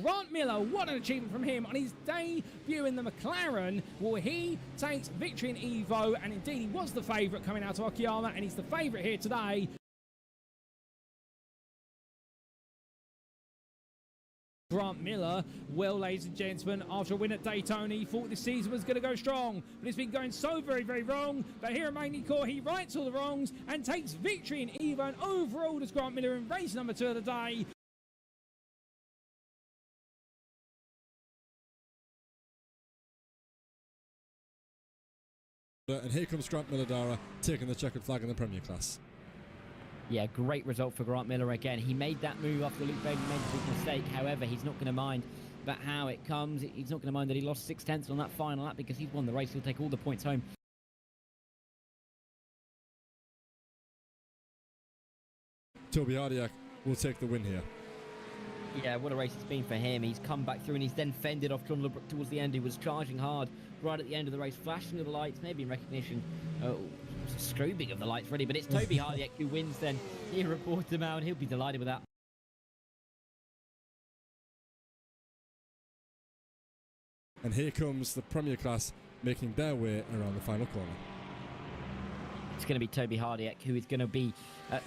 Grant Miller, what an achievement from him on his debut in the McLaren. Well, he takes victory in Evo, and indeed he was the favourite coming out of Akiyama, and he's the favourite here today. Grant Miller, well, ladies and gentlemen, after a win at Daytona, he thought this season was going to go strong, but it's been going so very, very wrong. But here at Magny Cours, he rights all the wrongs and takes victory in Evo, and overall as Grant Miller in race number 2 of the day. And here comes Grant Miller taking the checkered flag in the Premier class. Yeah, great result for Grant Miller again. He made that move after Luke Bailey made a big mistake. However, he's not going to mind about how it comes. He's not going to mind that he lost 6/10 on that final lap because he's won the race. He'll take all the points home. Toby Hardiak will take the win here. Yeah, what a race it's been for him. He's come back through and he's then fended off John Lubbock towards the end. He was charging hard right at the end of the race, flashing of the lights, maybe in recognition. Strobing of the lights, really, but it's Toby Hardiak who wins then. Here at Portimao, and he'll be delighted with that. And here comes the Premier class making their way around the final corner. It's going to be Toby Hardiak who is going to be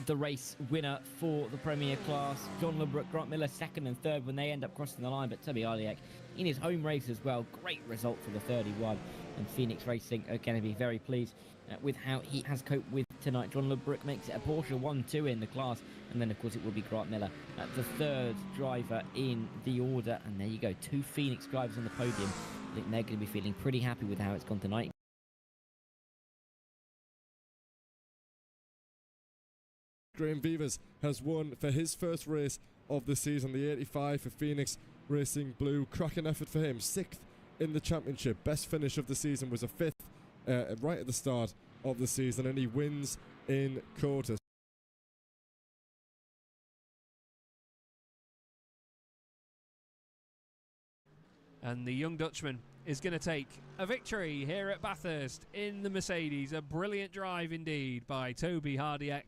the race winner for the Premier class. John Lubbock, Grant Miller second and third when they end up crossing the line, but Toby Hardiak in his home race as well. Great result for the 31, and Phoenix Racing are going to be very pleased with how he has coped with tonight. John Lubbock makes it a Porsche 1-2 in the class, and then of course it will be Grant Miller, the third driver in the order. And there you go, 2 Phoenix drivers on the podium. I think they're going to be feeling pretty happy with how it's gone tonight. Graham Vivas has won for his first race of the season, the 85 for Phoenix Racing Blue. Cracking effort for him, 6th in the championship. Best finish of the season was a 5th right at the start of the season, and he wins in quarters. And the young Dutchman is going to take a victory here at Bathurst in the Mercedes. A brilliant drive indeed by Toby Hardiak.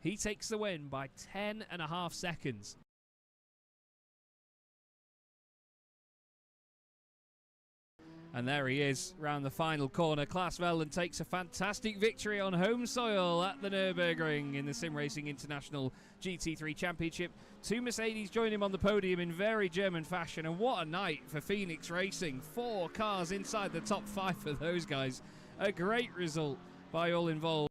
He takes the win by 10.5 seconds. And there he is round the final corner. Klaas Velden takes a fantastic victory on home soil at the Nürburgring in the Sim Racing International GT3 Championship. 2 Mercedes join him on the podium in very German fashion. And what a night for Phoenix Racing. 4 cars inside the top 5 for those guys. A great result by all involved.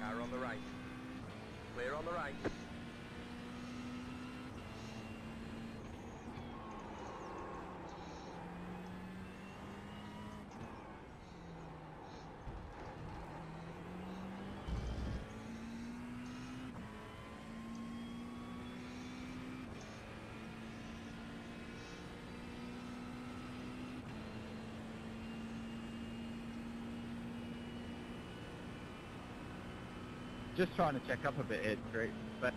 Car on the right. Clear on the right. Just trying to check up a bit here, Drew, but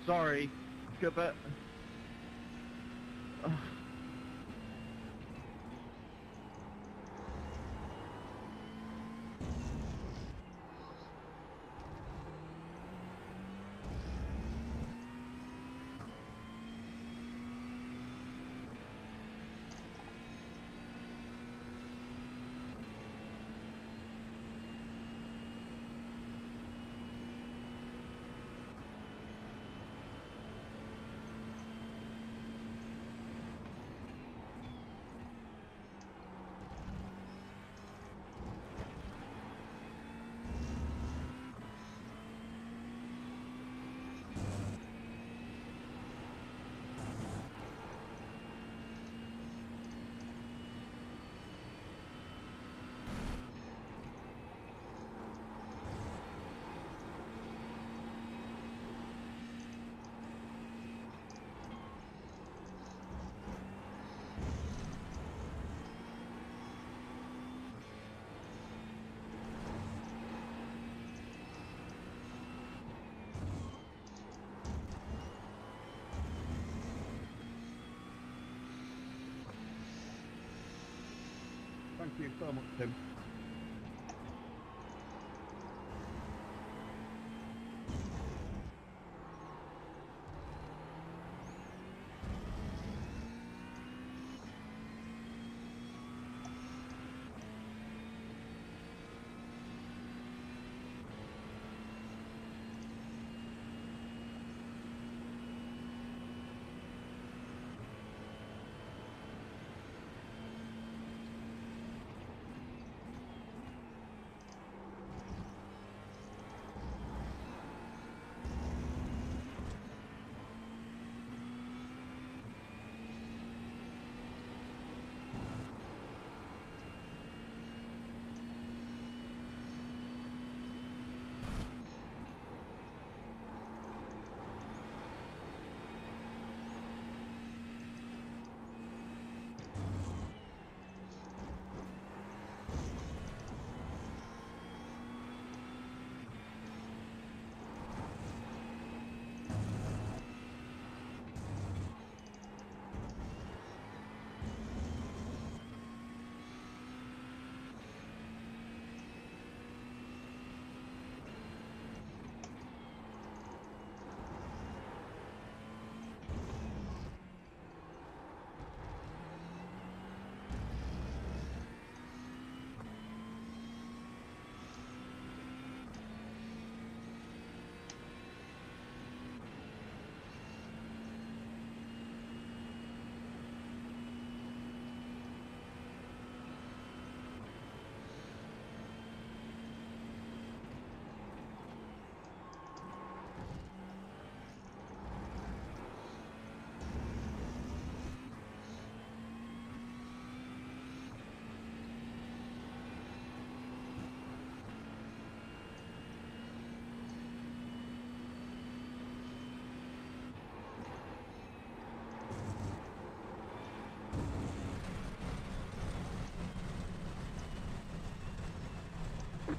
Sorry. Good, but... Thank you so much, Tim.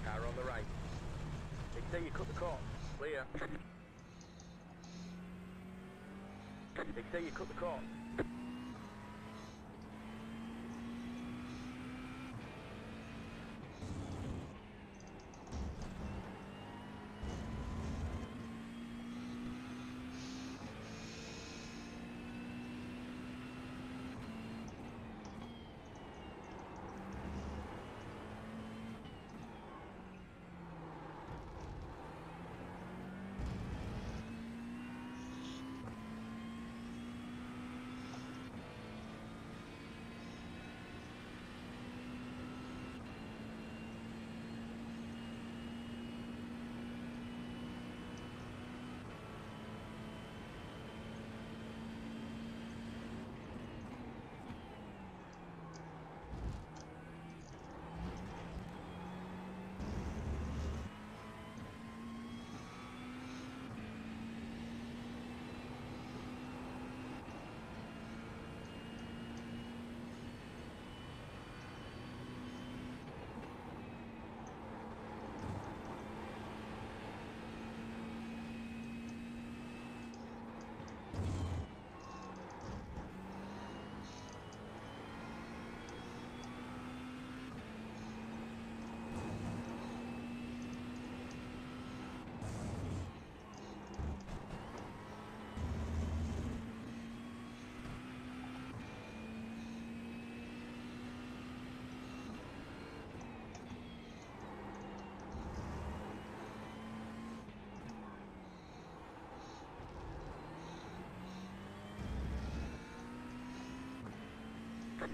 Car on the right. Big you cut the corner. Clear. Big you cut the corner.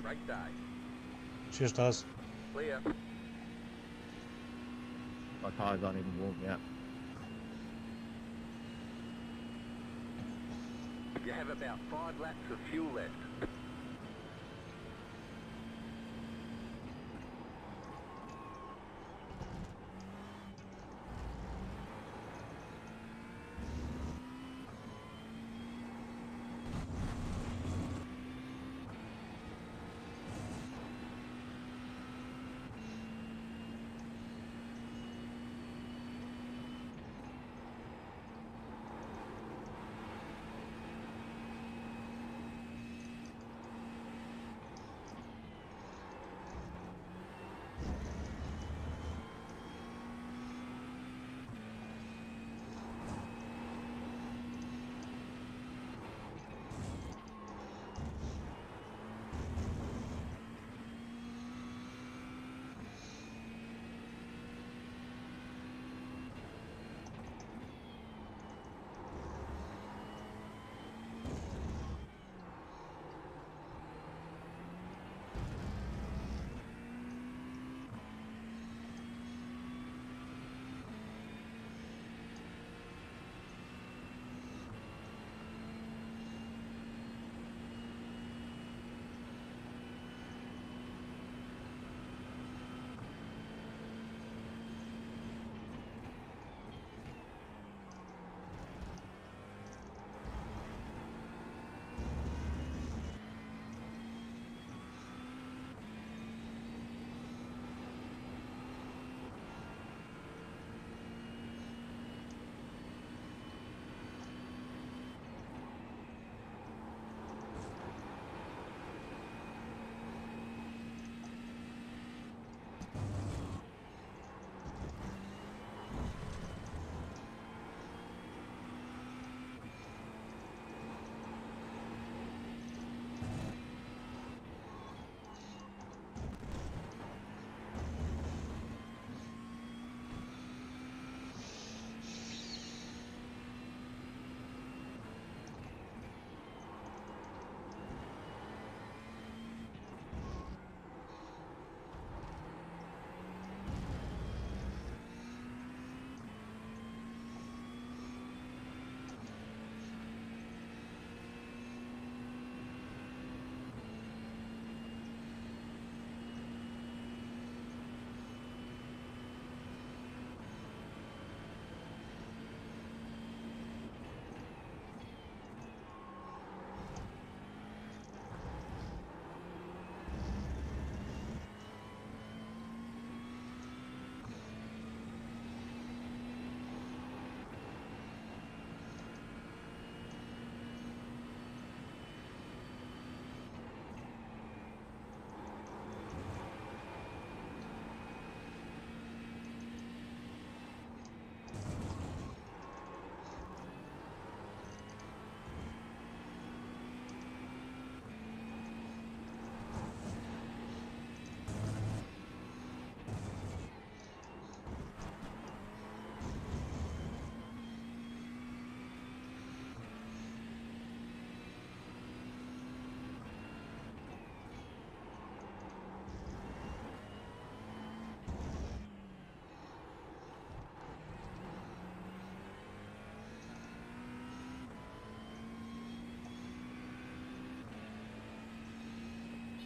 Right side. Cheers, Taz. Clear. My tyres aren't even warm yet. You have about 5 laps of fuel left.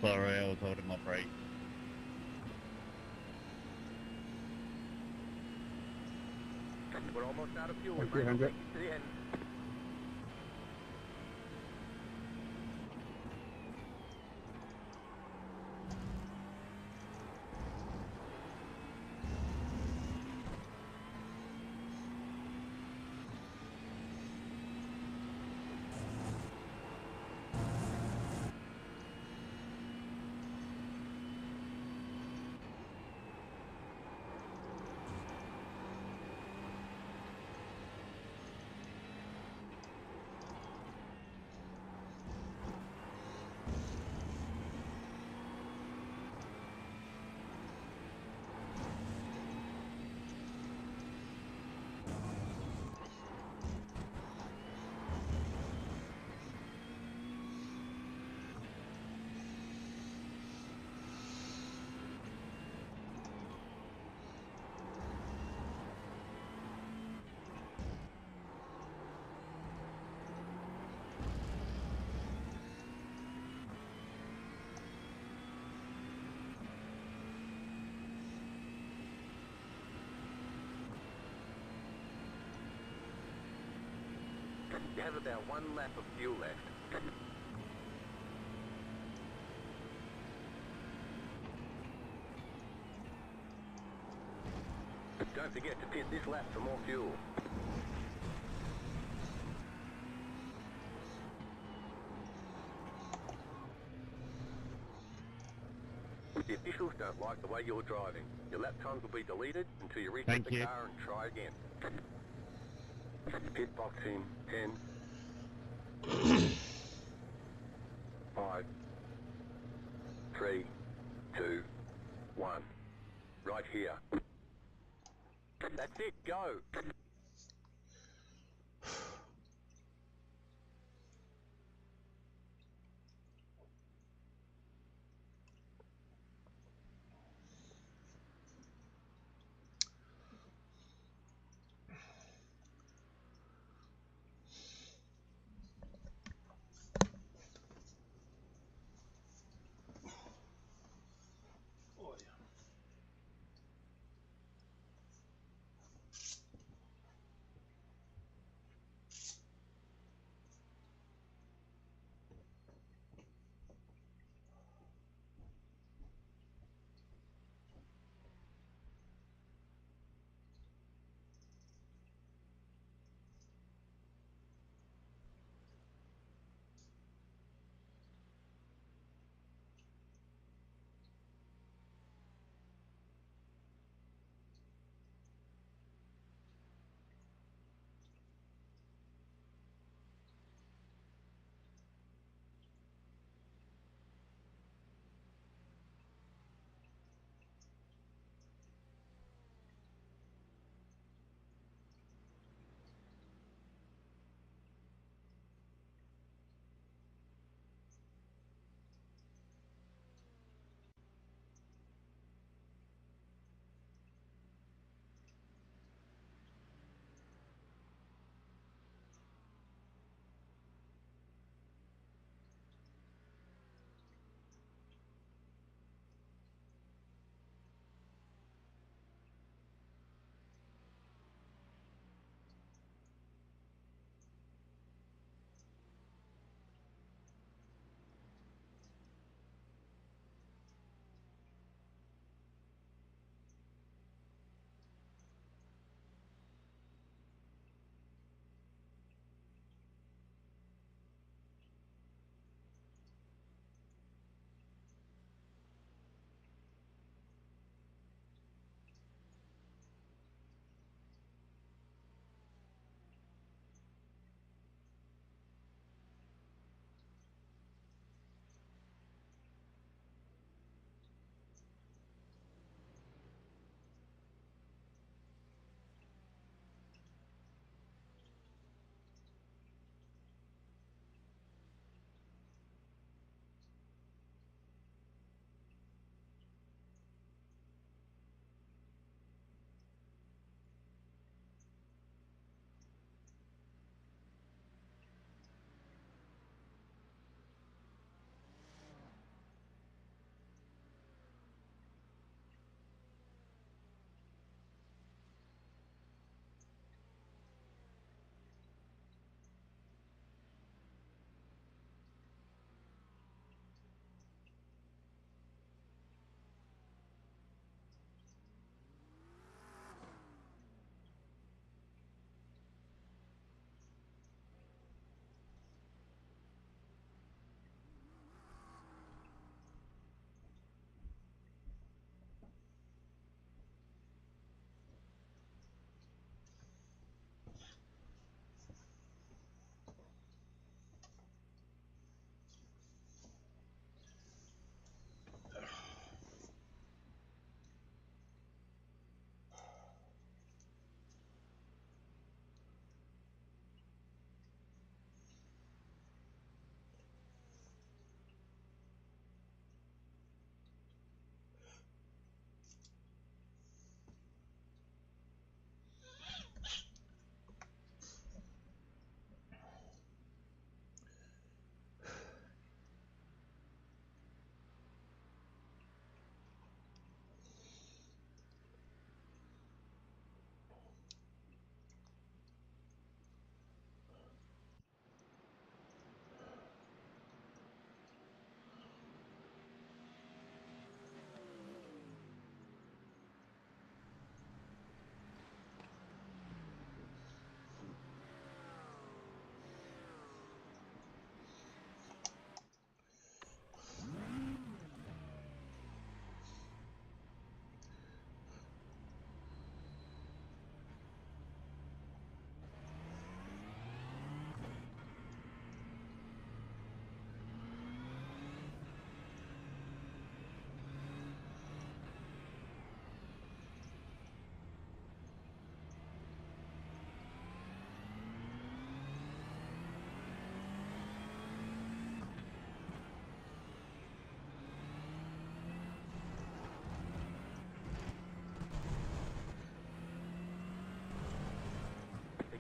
Sorry, I was holding my brake. We're almost out of fuel. Thank We you, might not Hendrik. make it to the end. You have about 1 lap of fuel left. Don't forget to pit this lap for more fuel. The officials don't like the way you're driving. Your lap times will be deleted until you reset the car and try again. Pit box in 10, 5, 3, 2, 1. Right here. That's it, go!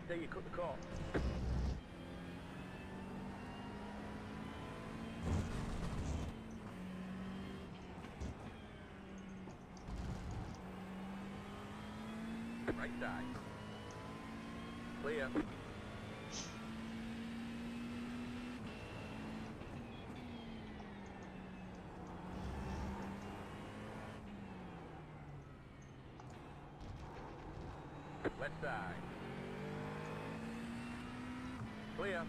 there you cut the cord. Right side. Clear. Left side. Clear.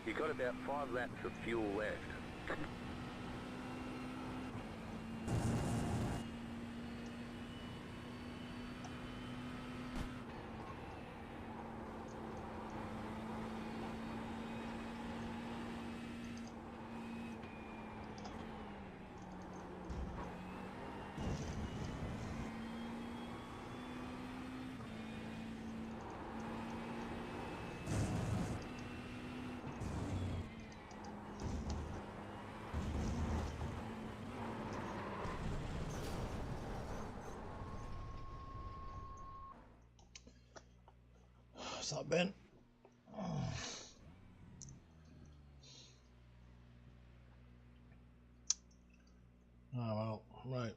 You got about 5 laps of fuel left. What's up, Ben? Oh well, right.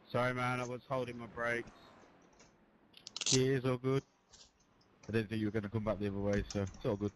Sorry, man, I was holding my brakes. Gears all good. I didn't think you were going to come back the other way, so it's all good.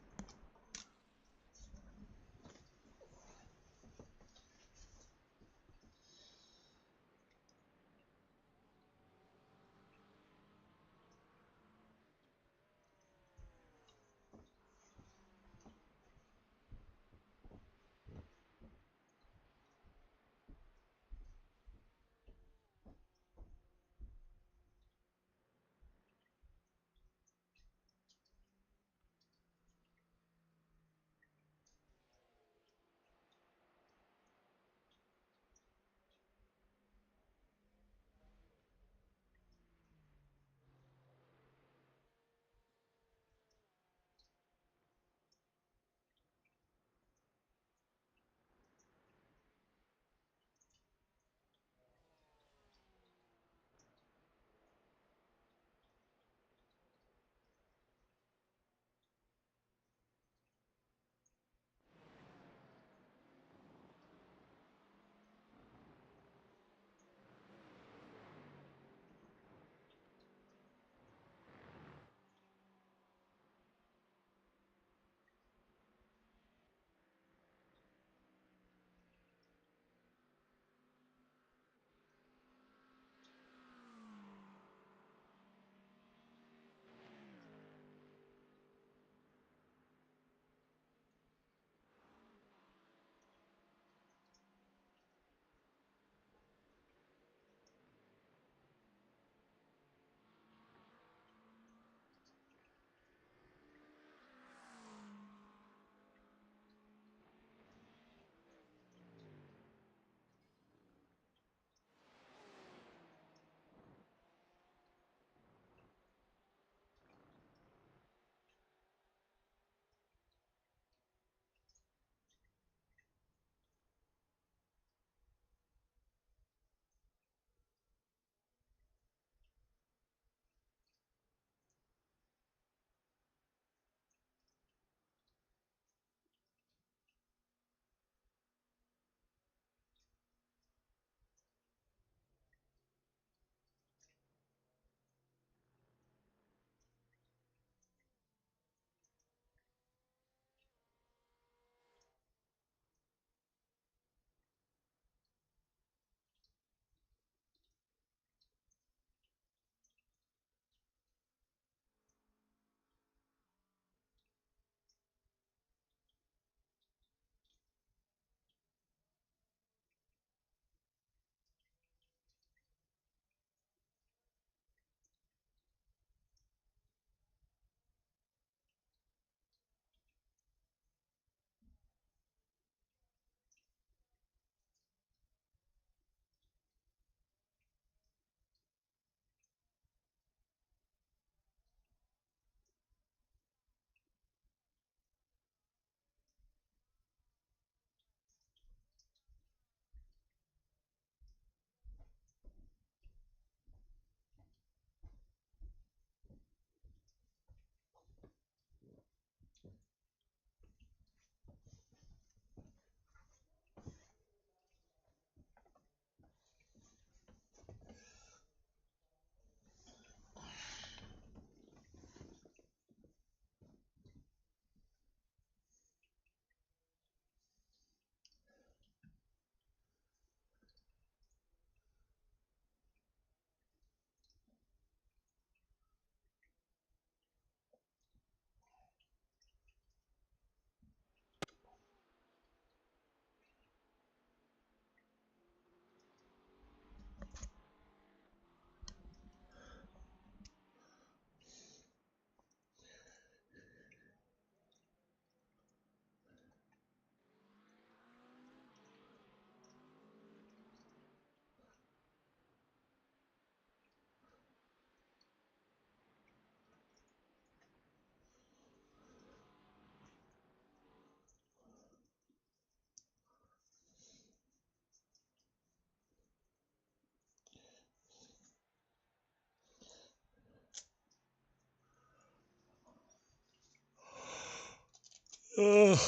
Ugh.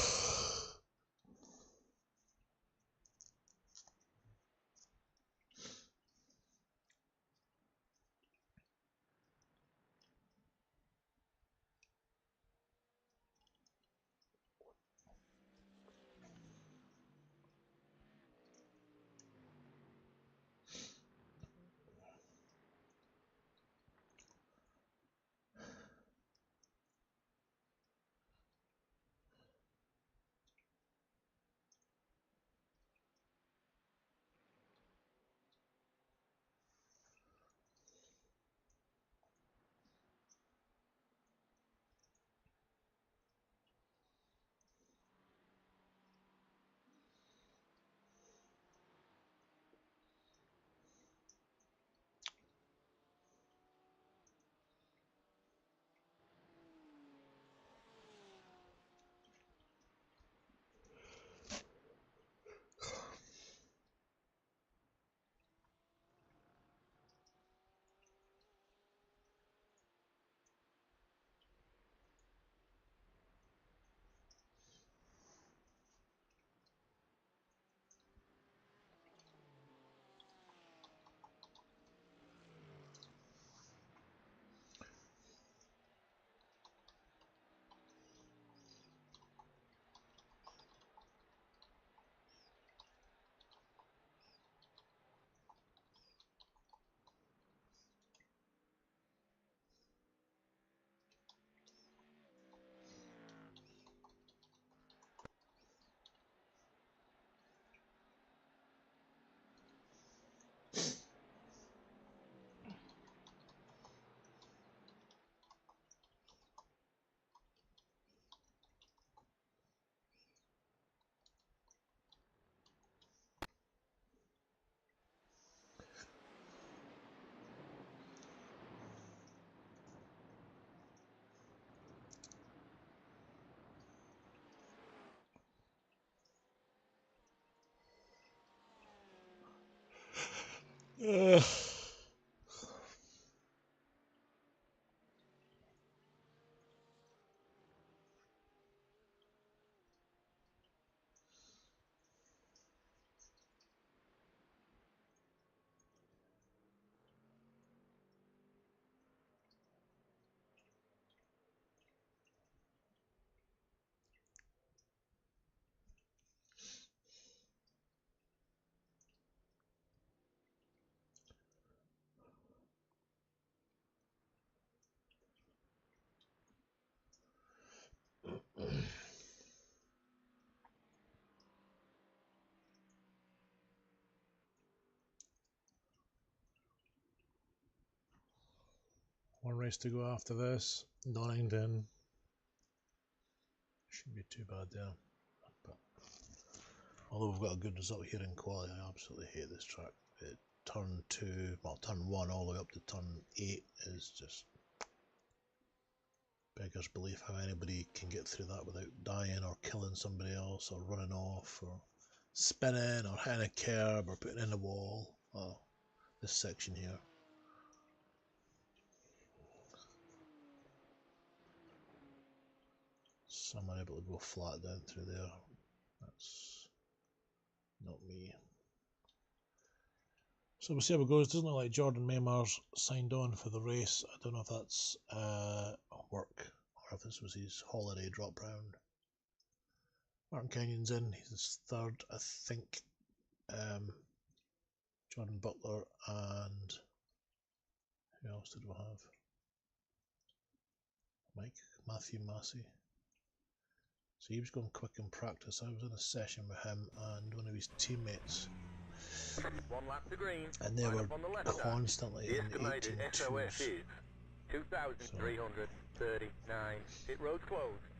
Ugh. One race to go after this. Donington. Shouldn't be too bad there. But although we've got a good result here in quali, I absolutely hate this track. Turn 2, well, turn 1 all the way up to turn 8 is just beggars belief how anybody can get through that without dying or killing somebody else or running off or spinning or hitting a curb or putting in a wall. Oh, this section here. Some are able to go flat down through there. That's not me. So we'll see how it goes. It doesn't look like Jordan Maymar's signed on for the race. I don't know if that's work or if this was his holiday drop round. Martin Kenyon's in. He's third, I think. Jordan Butler and who else did we have? Matthew Massey. So he was going quick in practice. I was in a session with him and one of his teammates. One lap to green. And they were On the left constantly the in estimated 18 SOS twos. is 2,339. Pit road's closed.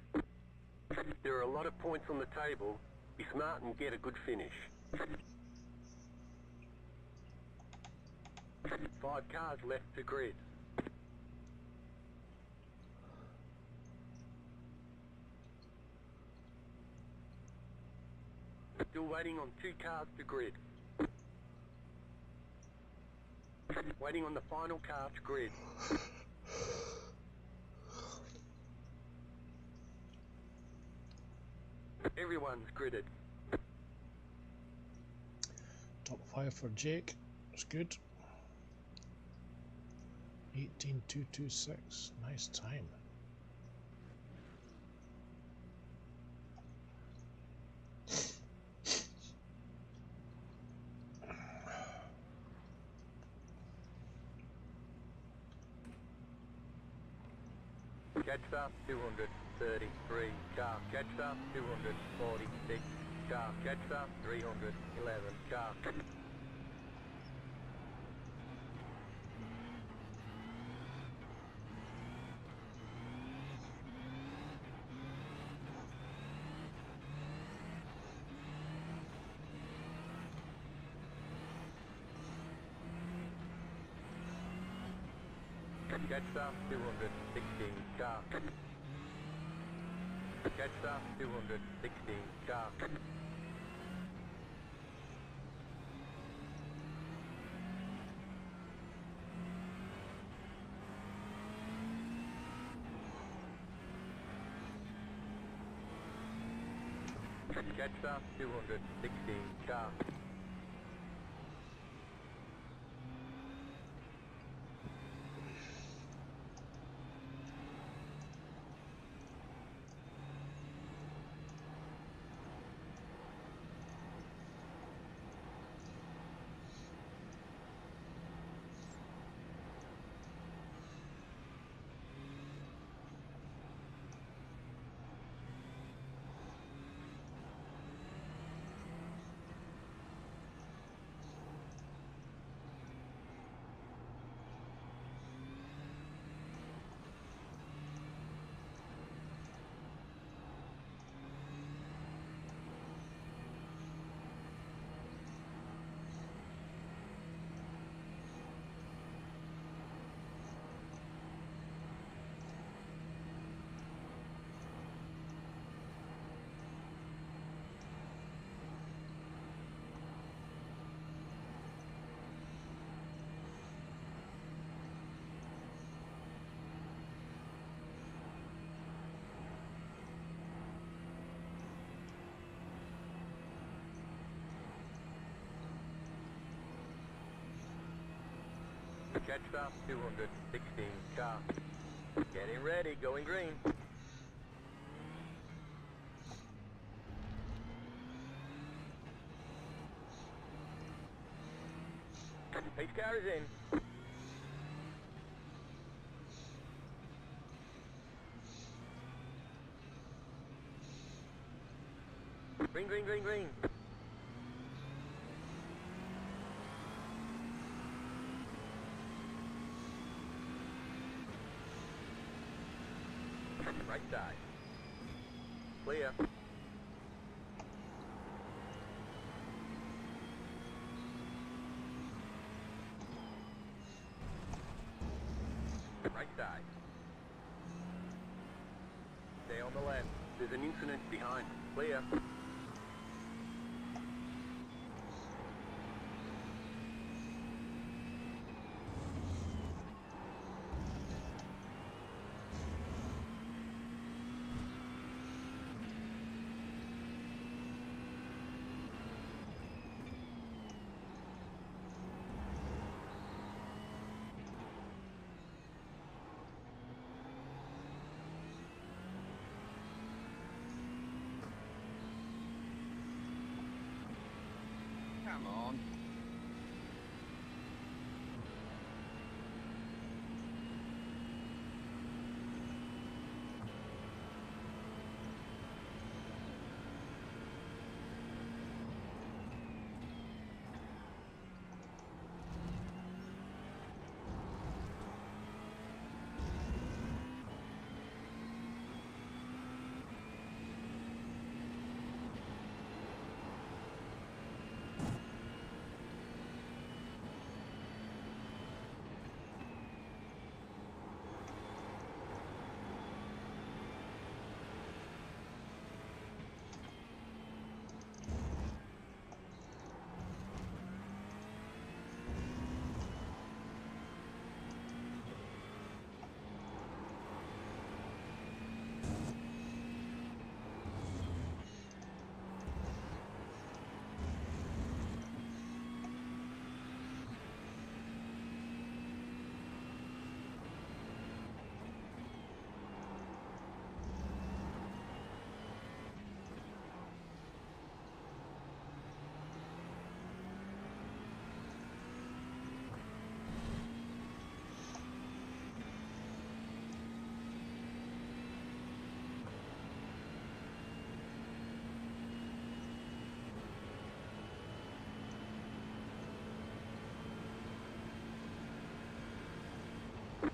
There are a lot of points on the table. Be smart and get a good finish. 5 cars left to grid. Still waiting on 2 cars to grid. Waiting on the final car to grid. Everyone's gridded. Top 5 for Jake. That's good. 18.226. Nice time. Catch stop 233. Car catch stop 246. Car catch stop 311. Car. Catch stop 216. Car. Catch stop 216. Car. Catch stop 216. Car. Jetstar 216 car. Getting ready, going green. Pace car is in. Green, green, green, green. Right side. Clear. Right side. Stay on the left. There's an incident behind. Clear. Come on.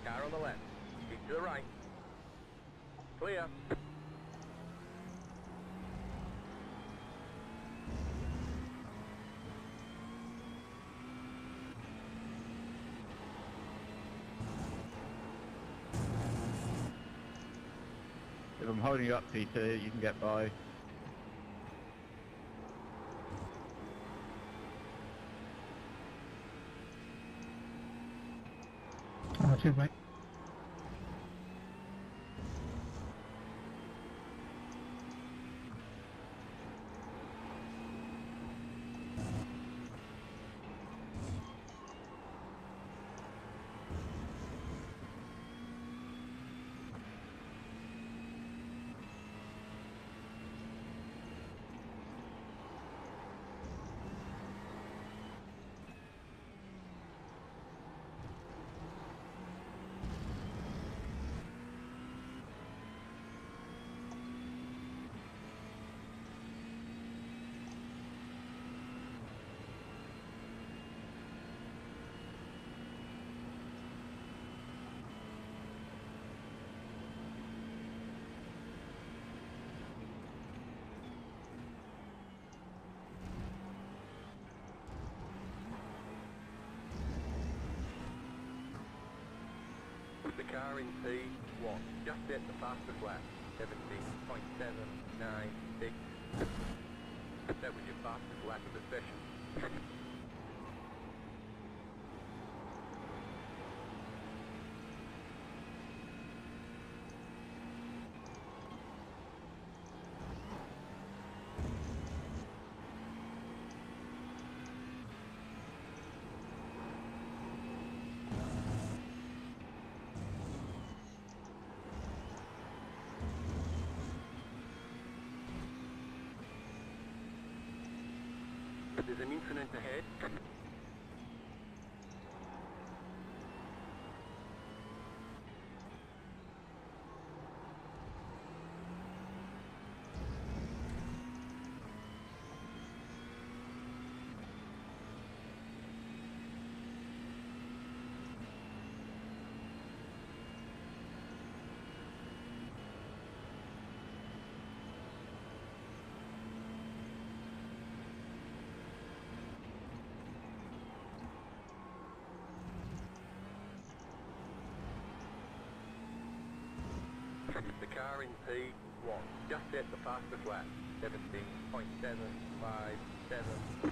Car on the left. Keep to the right. Clear. If I'm holding you up, Peter, you can get by. Oh, cheers, mate. The car in P1 just hit the fastest lap, 17.796. That was your fastest lap of the session. There's an incident ahead. The car in P1 just set the fastest lap, 17.757.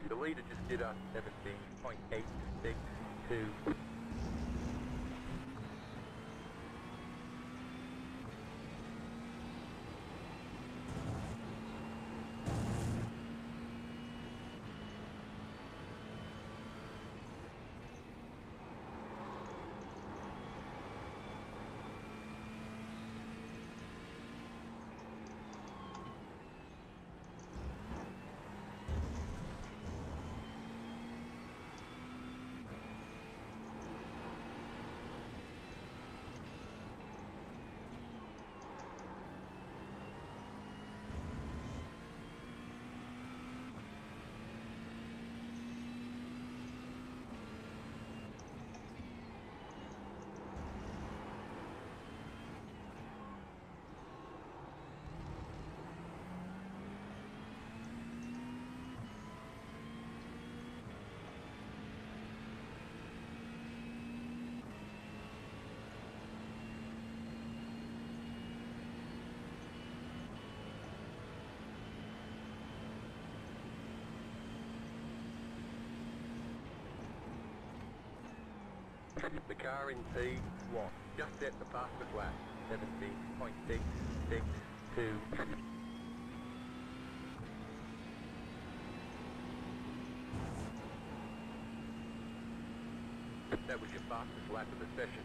The leader just did a 17.862. The car in P1 just set the fastest lap, 17.662. That was your fastest lap of the session.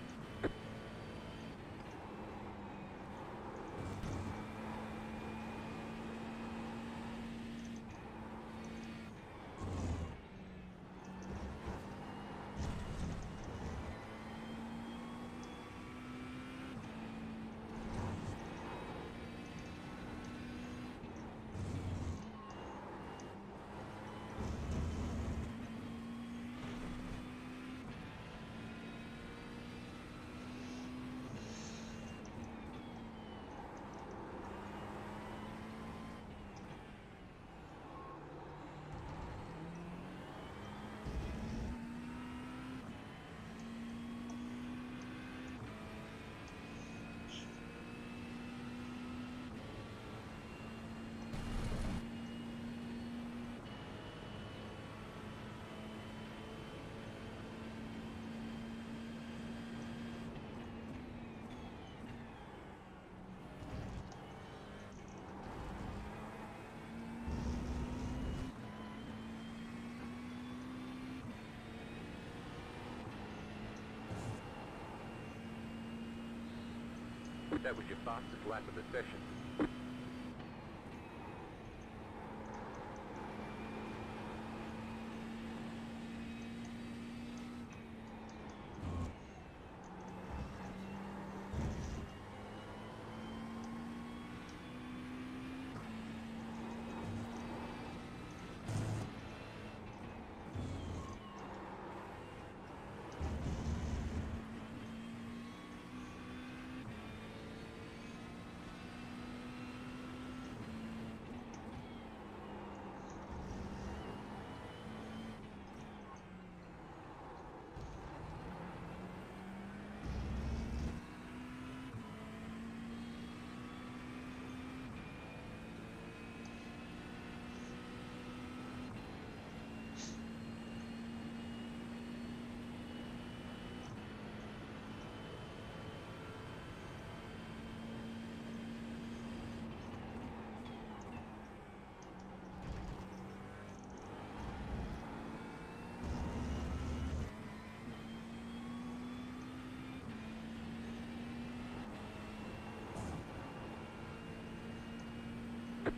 That was your fastest lap of the session.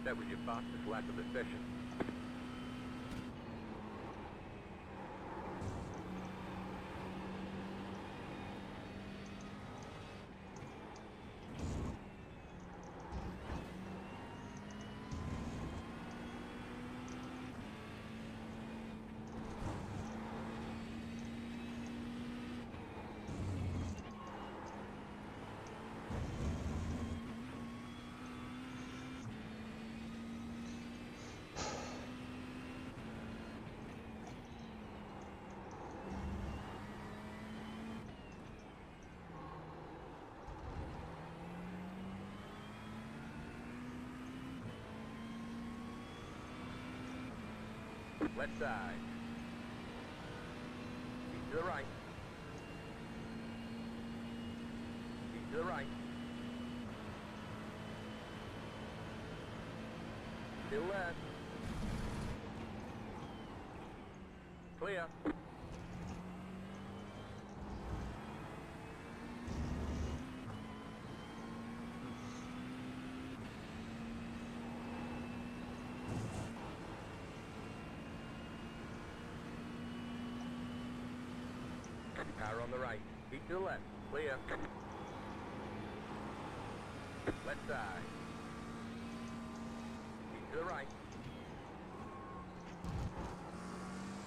That was your fastest lap of the session. Left side. Keep to the right. Keep to the right. Still left. Clear. Power on the right. Keep to the left. Clear. Left side. Keep to the right.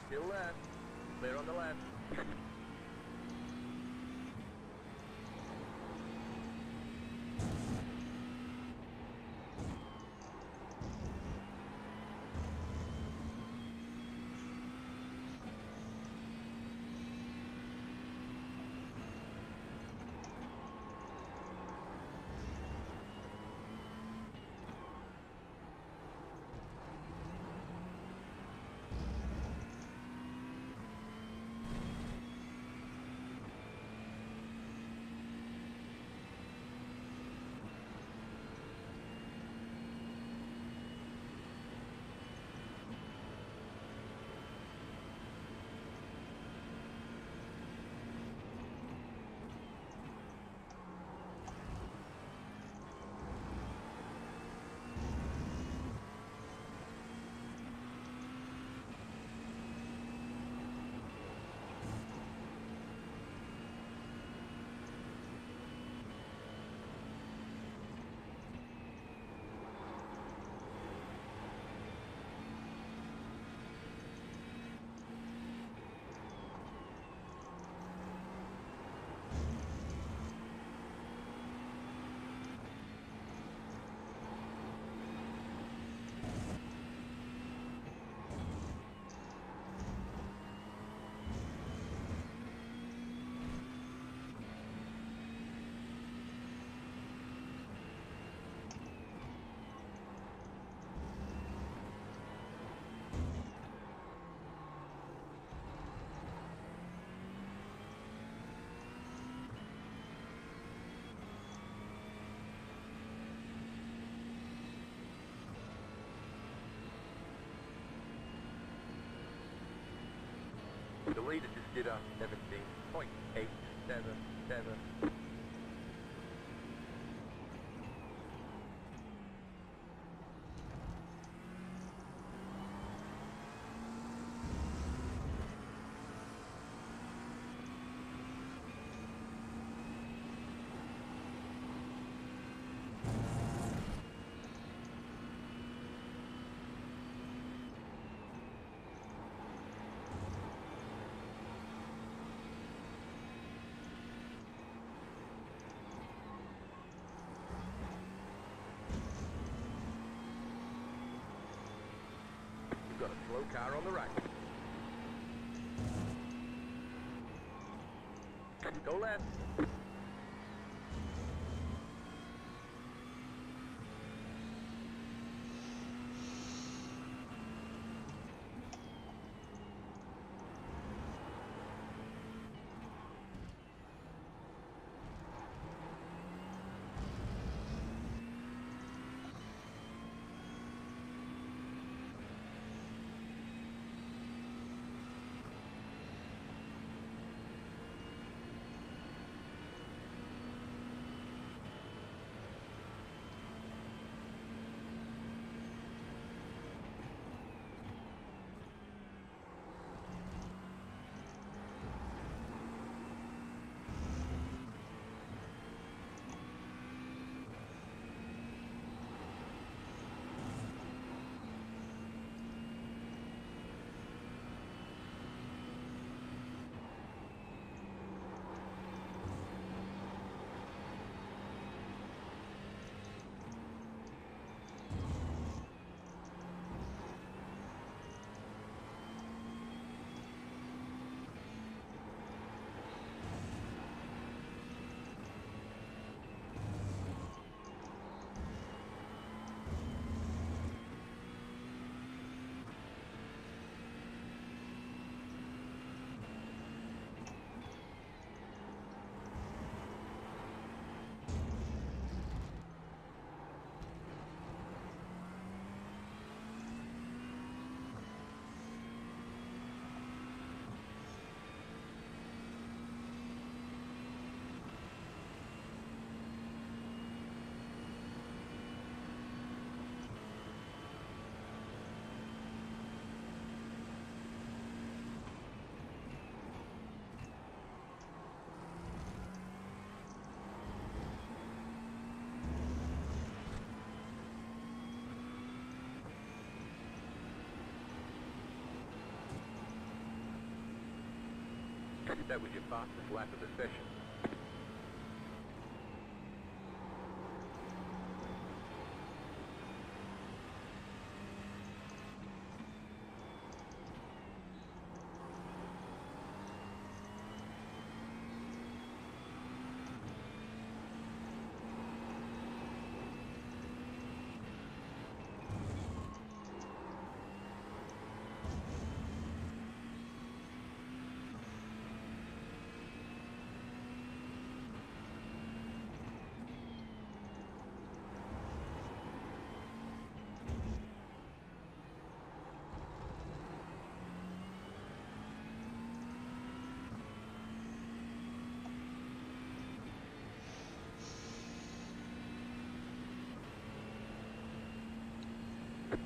Still left. Clear on the left. The leader just did a 17.877. slow car on the right. Go left. That was your fastest lap of the session.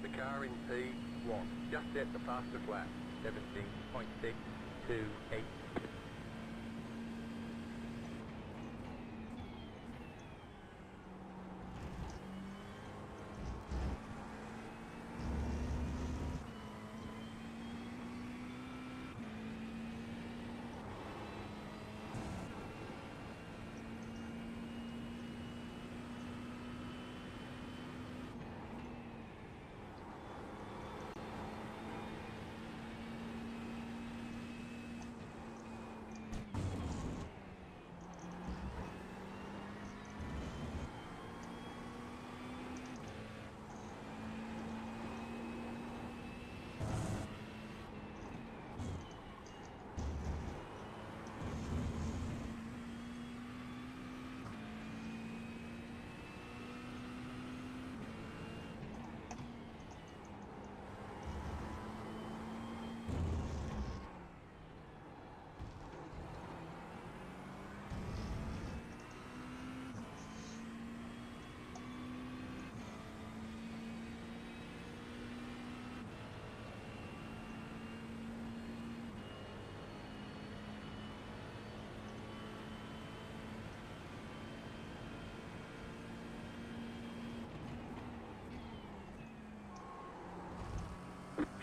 The car in P1 just set the fastest lap, 17.628.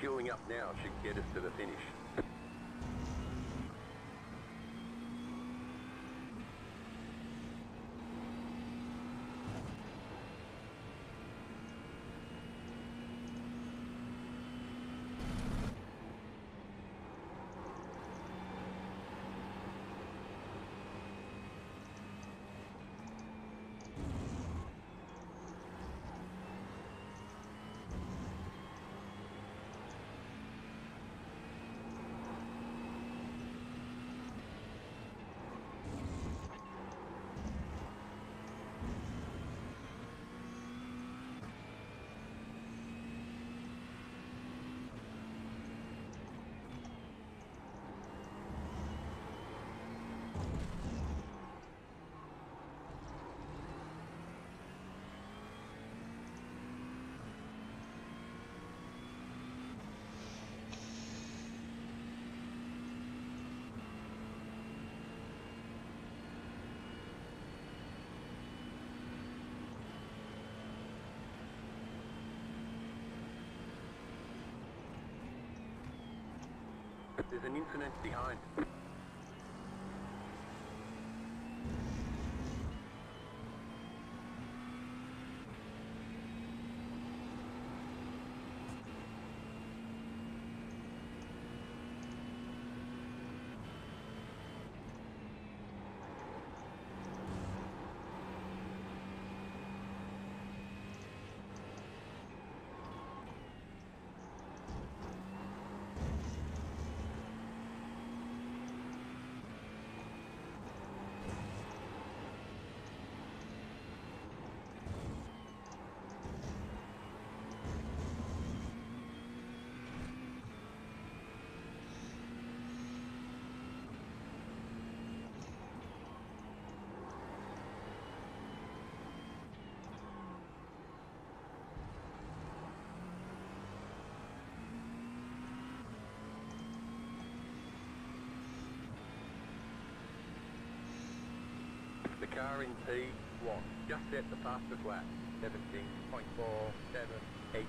Fueling up now should get us to the finish. There's an incident behind. The car in P1 just set the fastest lap, 17.478.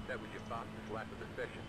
That was your fastest lap of the session.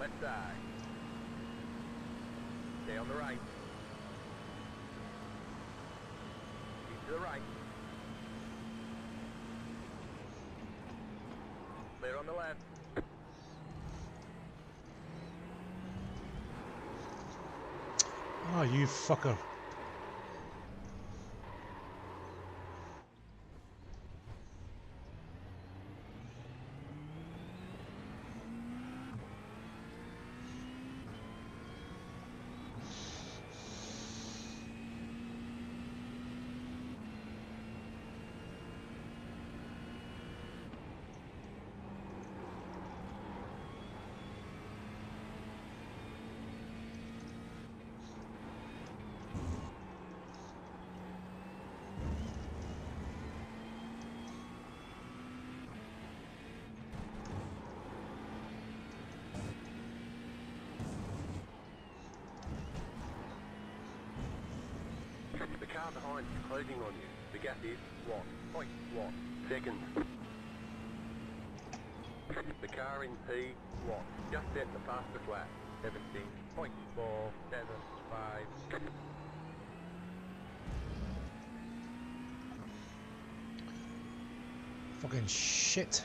left side. Stay on the right. Keep to the right. Clear on the left. Oh, you fucker. The car behind is closing on you. The gap is 1.1 seconds. The car in P1 just set the fastest lap. 17.475. Fucking shit.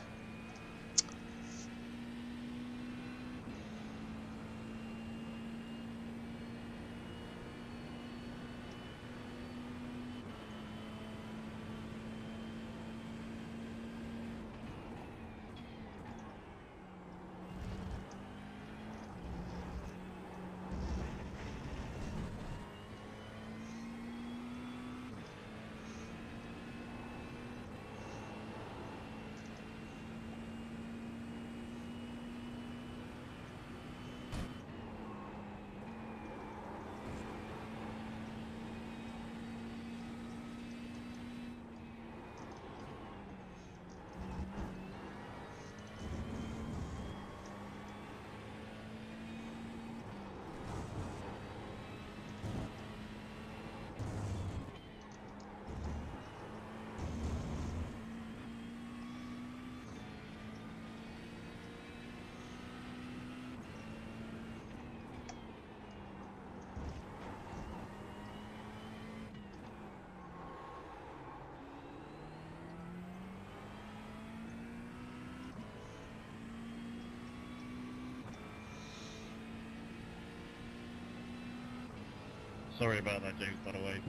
Sorry about that, James, by the way.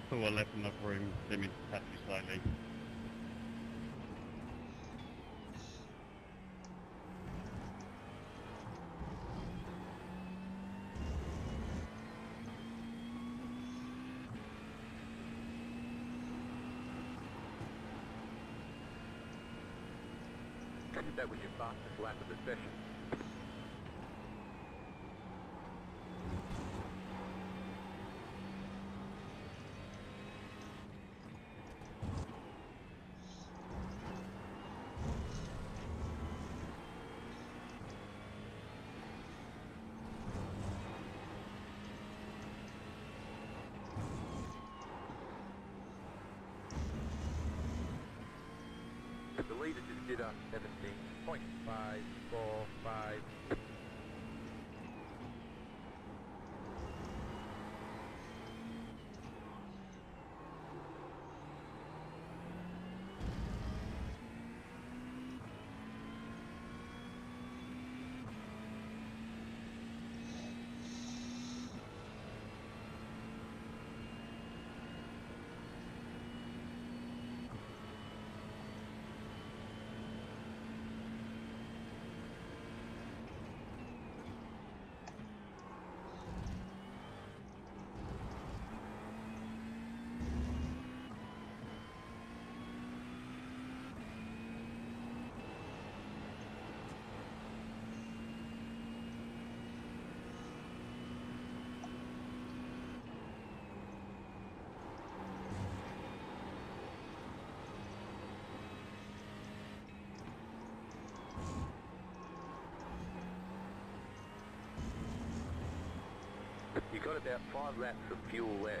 Put one left enough room, let me tap you slightly. That was your fastest lap of the session. The leader just did a 17.545. You've got about 5 laps of fuel left.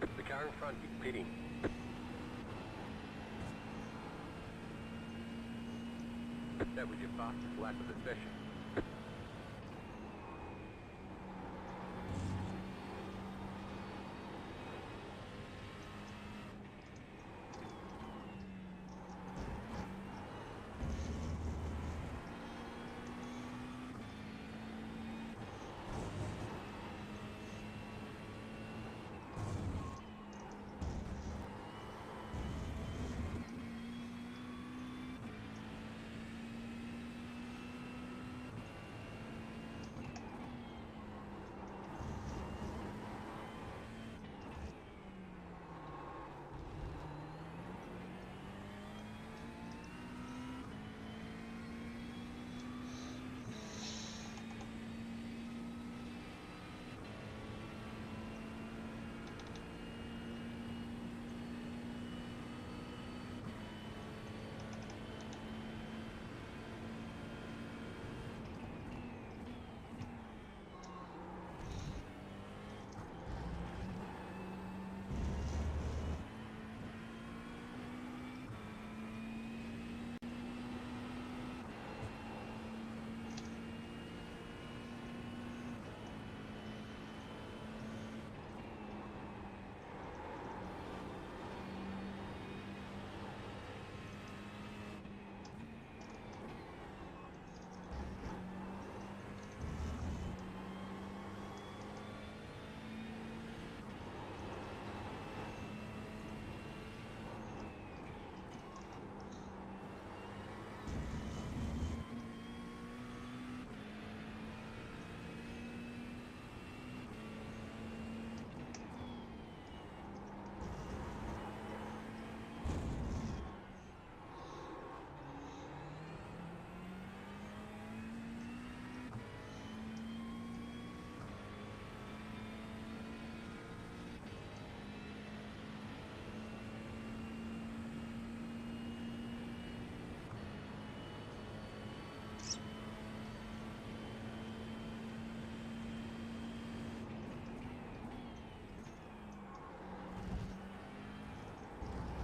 The car in front is pitting. That was your fastest lap of the session.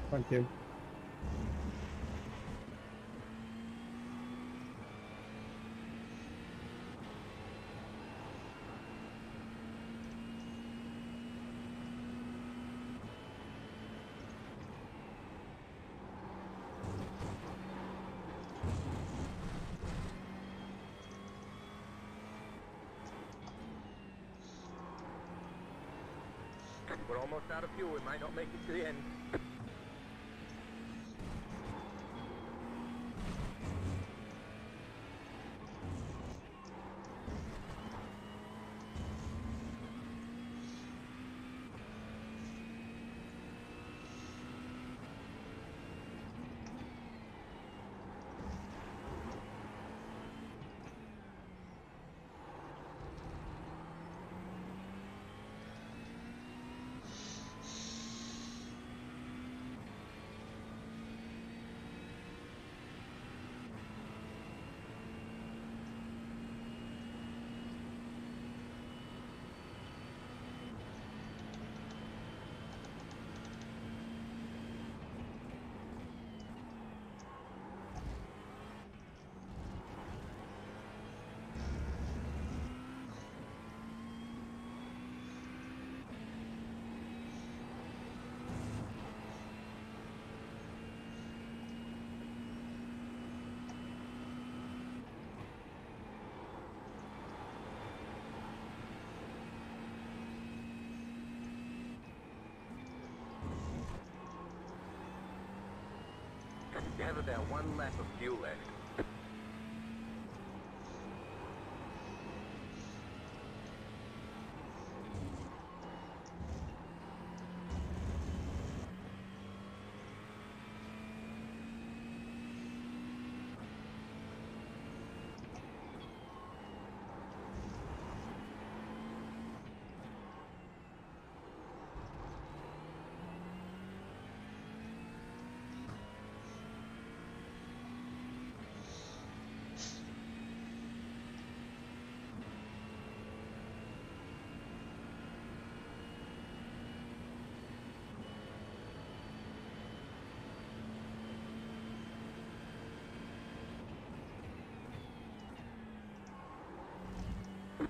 Thank you. We're almost out of fuel. We might not make it to the end. You have about one lap of fuel left.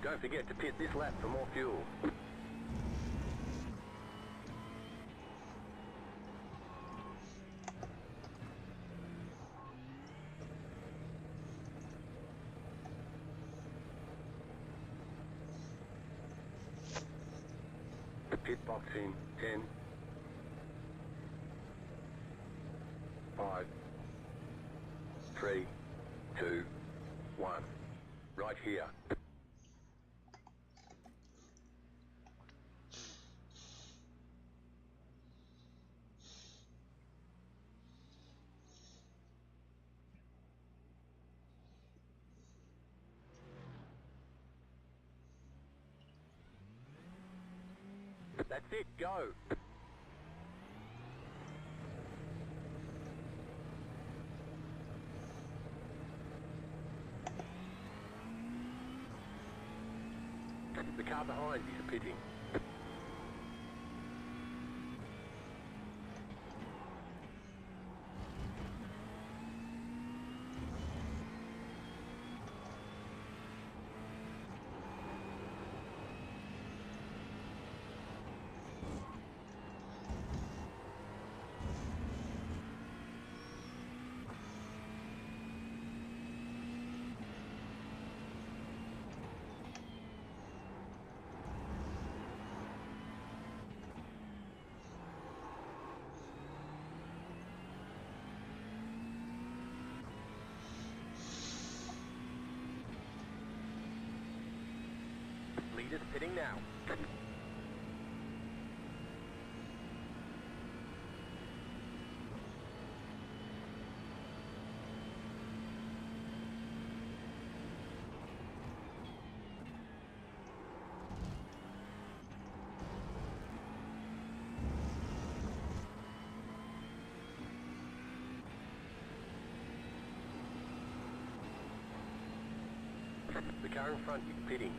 Don't forget to pit this lap for more fuel. Pit box in 10, 5, 3, 2, 1. Right here. That's it, go. The car behind is pitting. Leaders pitting now. The car in front is pitting.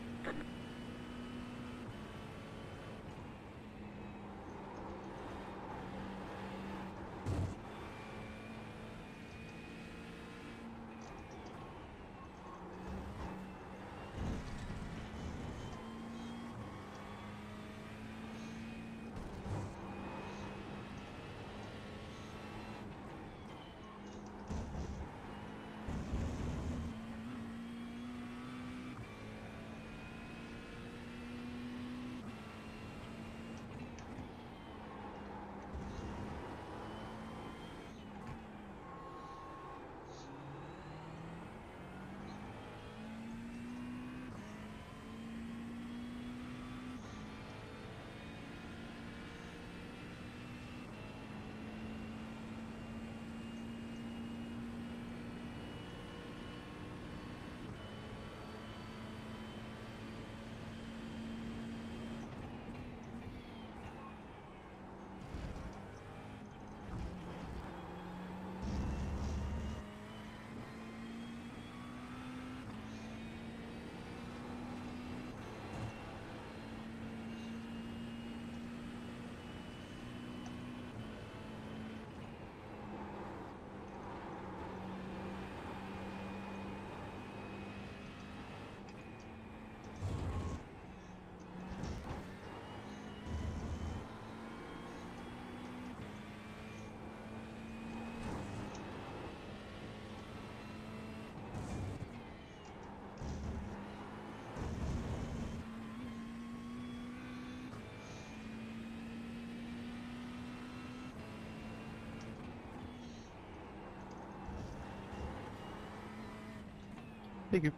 Thank you.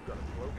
Got a slow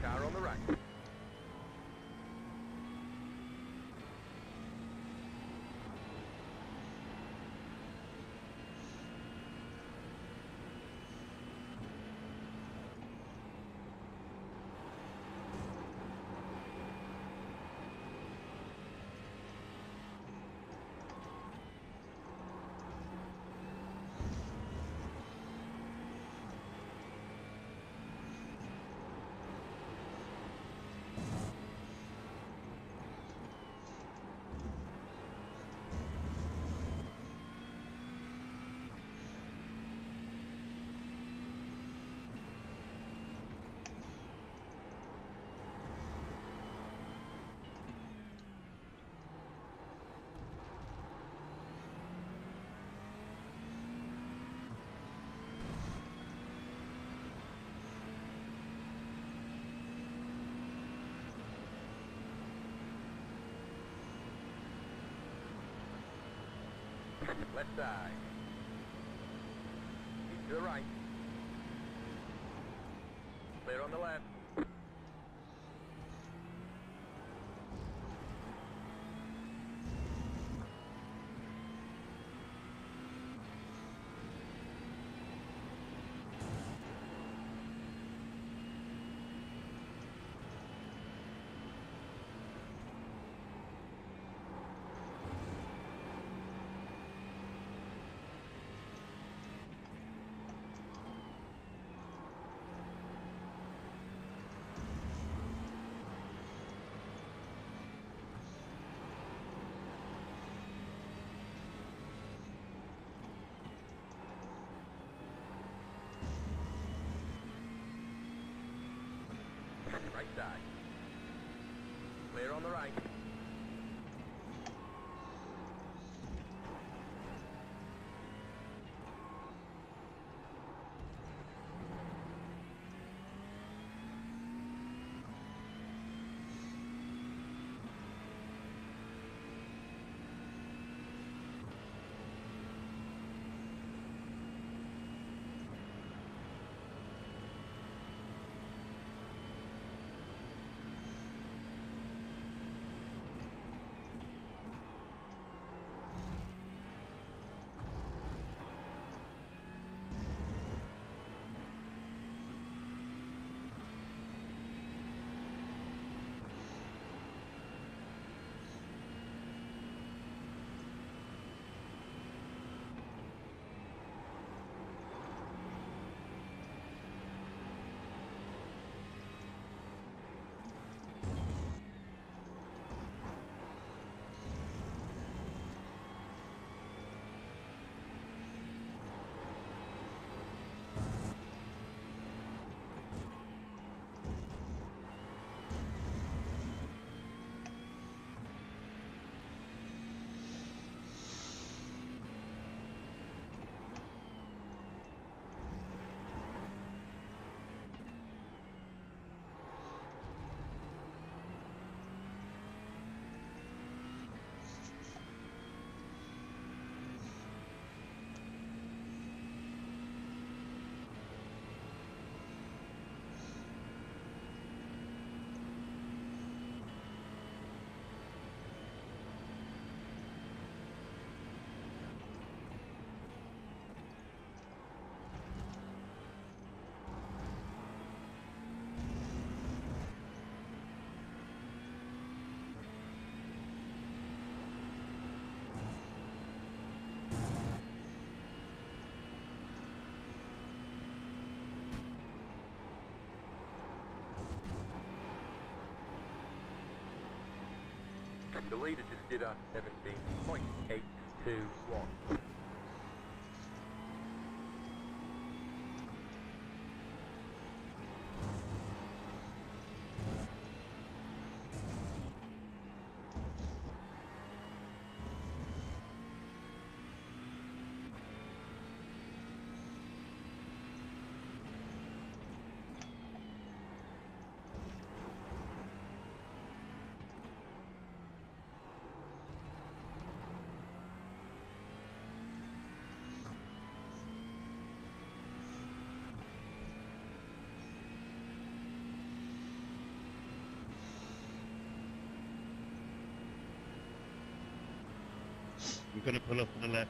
Left side. Keep to the right. Clear on the left. Right side. Clear on the right. The leader just did a 17.821. We're going to pull up on the left.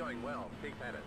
going well. Keep at it.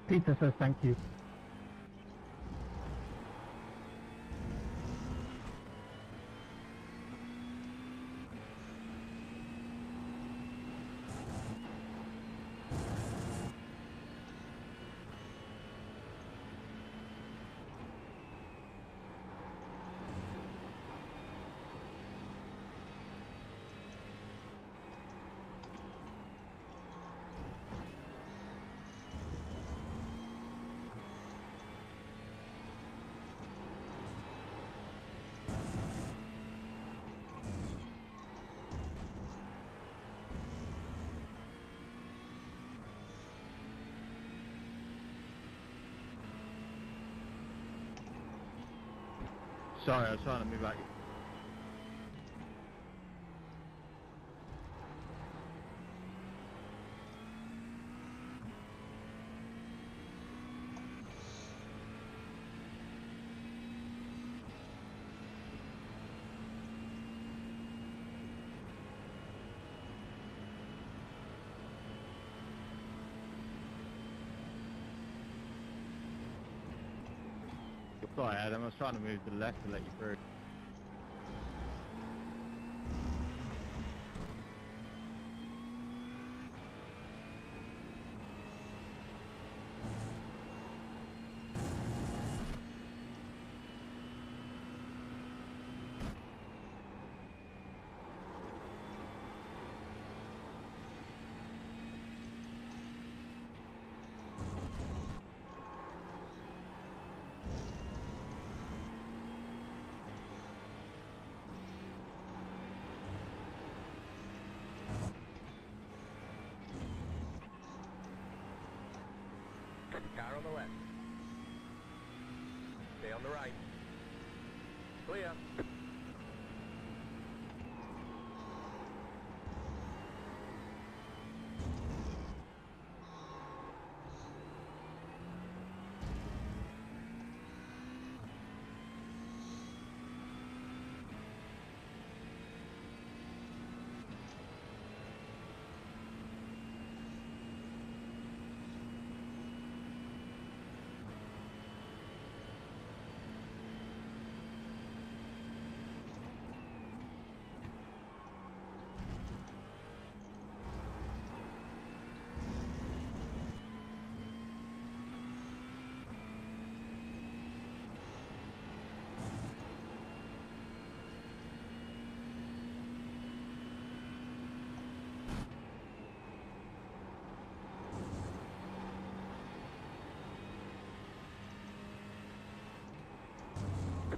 Peter says thank you. Sorry, I was trying to move back. Sorry, Adam, I was trying to move to the left to let you through. Car on the left. Stay on the right. Clear.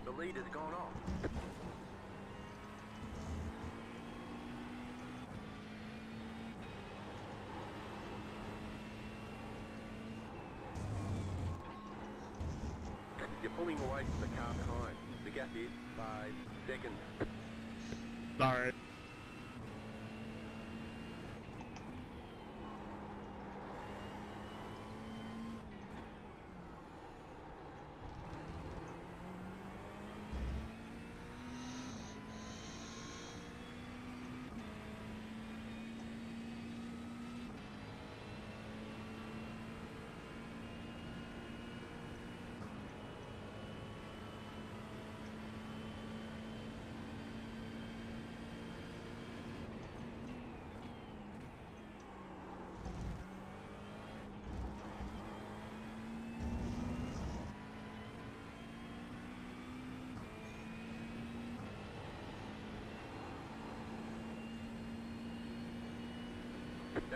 The lead has gone off. You're pulling away from the car behind. The gap is 5 seconds. Sorry.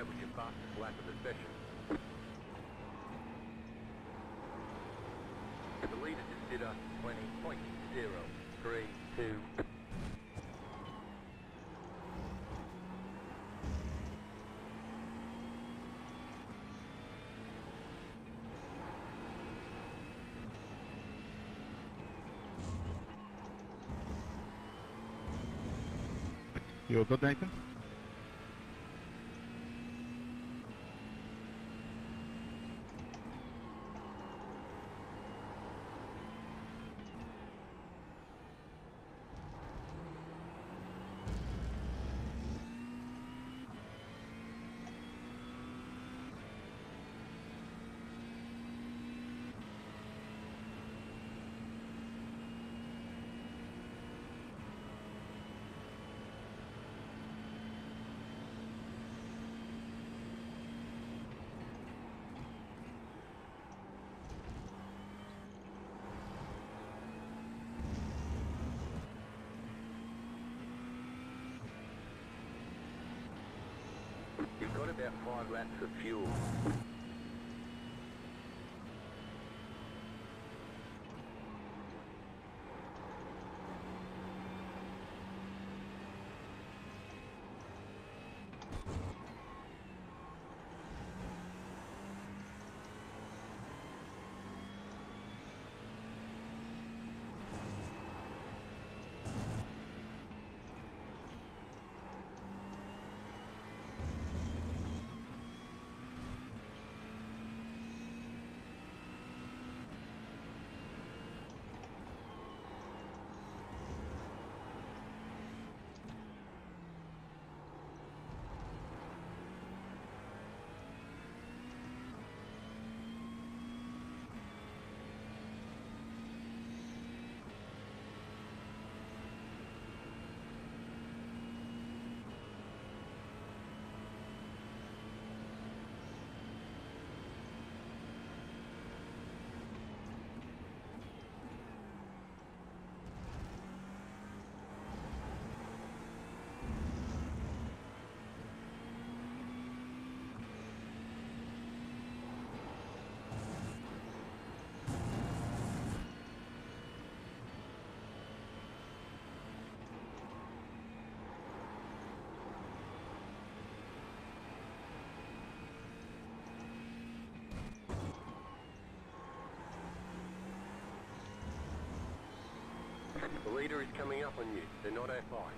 That was your fastest lap of the session. The leader just did a 20.032. You're good, Nathan? You've got about 5 laps of fuel. The leader is coming up on you. They're not our fight.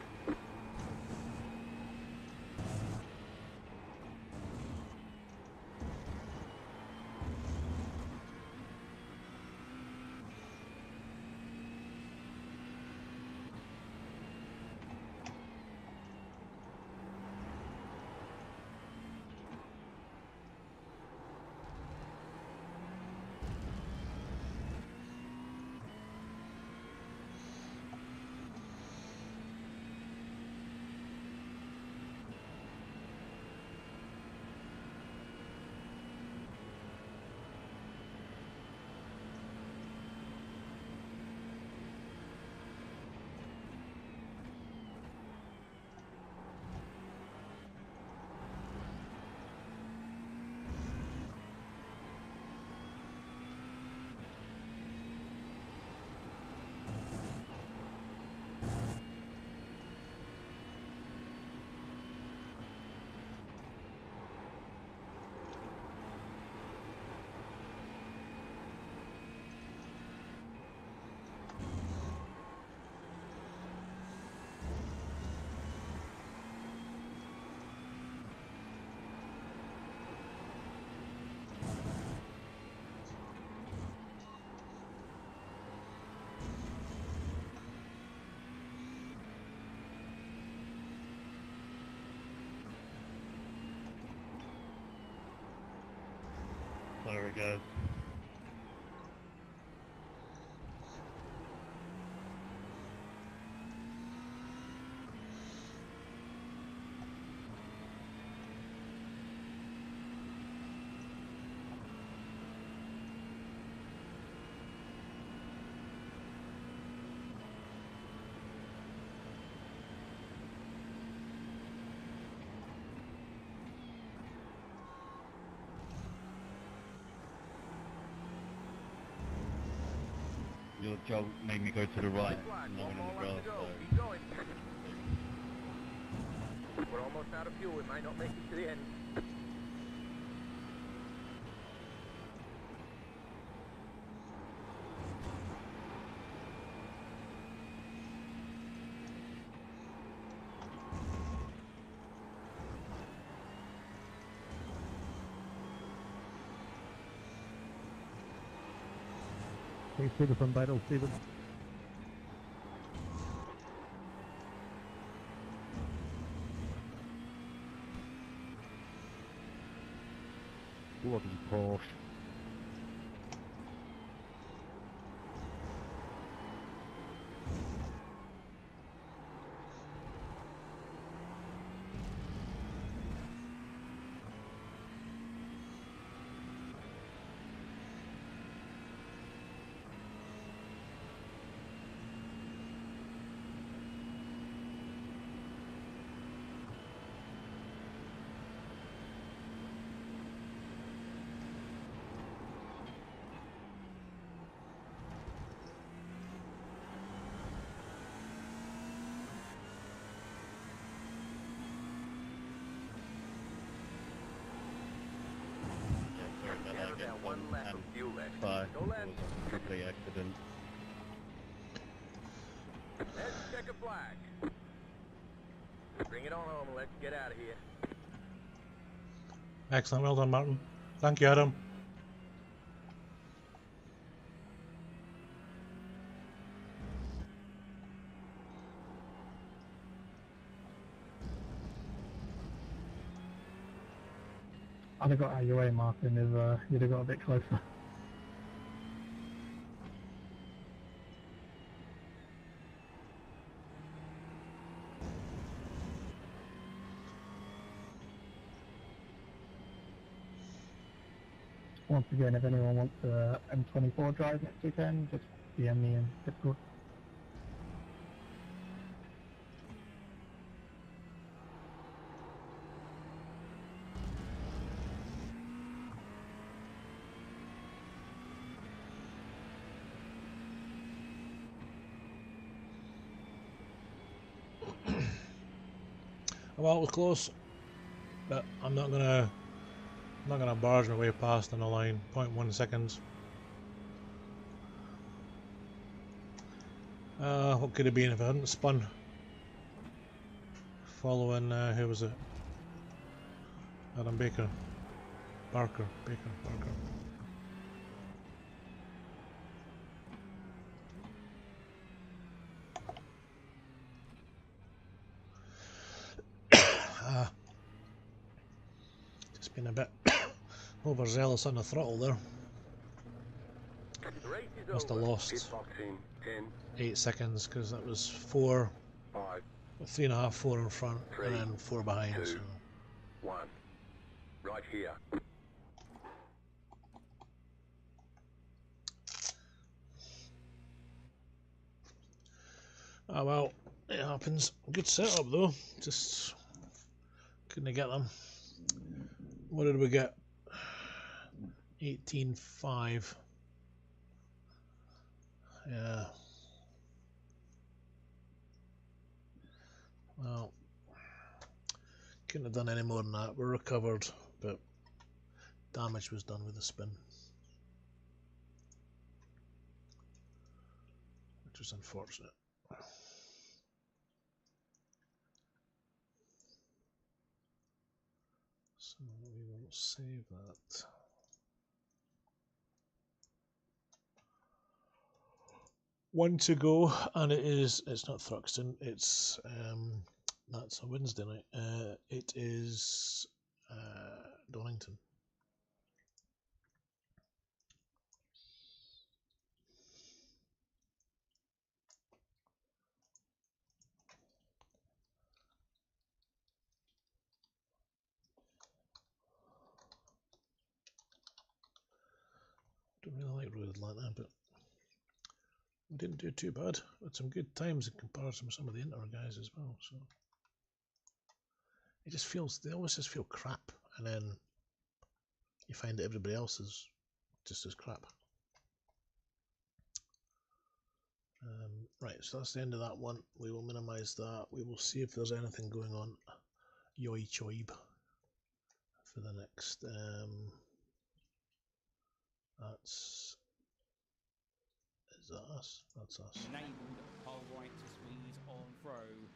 There we go. thought Joel made me go to the right and I went on the grass. Keep going. We're almost out of fuel. We might not make it to the end. Please see the front battle, Stephen. What is Porsche? One lap of fuel left. Bye. Go left. It was a complete accident. Let's check a flag. Bring it on home and let's get out of here. Excellent, well done, Martin. Thank you, Adam. I'd have got out of your way, Martin, if you'd have got a bit closer. Once again, if anyone wants M24 drive next weekend, just DM me in Discord. Well, it was close, but I'm not gonna barge my way past on the line. 0.1 seconds. What could it have been if I hadn't spun? Following who was it? Adam Baker, Barker. Just been a bit overzealous on the throttle there. The race is Must have over. lost Pit box in 10, 8 seconds because that was 4, 5, 3.5, 4 in front, 3, and then 4 behind. 2, So. 1. Right here. Ah well, it happens. Good setup though. Just couldn't get them. What did we get? 18.5. Yeah. Well, couldn't have done any more than that. We're recovered, but damage was done with the spin, which was unfortunate. So we will save that. One to go, and it's not Thruxton, it's that's a Wednesday night. It is Donington. Don't really like Road Atlanta, but we didn't do too bad. We had some good times in comparison with some of the Inter guys as well. So it just feels, they always just feel crap, and then you find that everybody else is just as crap. Right, so that's the end of that one. We will minimise that. We will see if there's anything going on. Yoi Choib for the next. Is that us? That's us. Enabled Carl White to squeeze on through.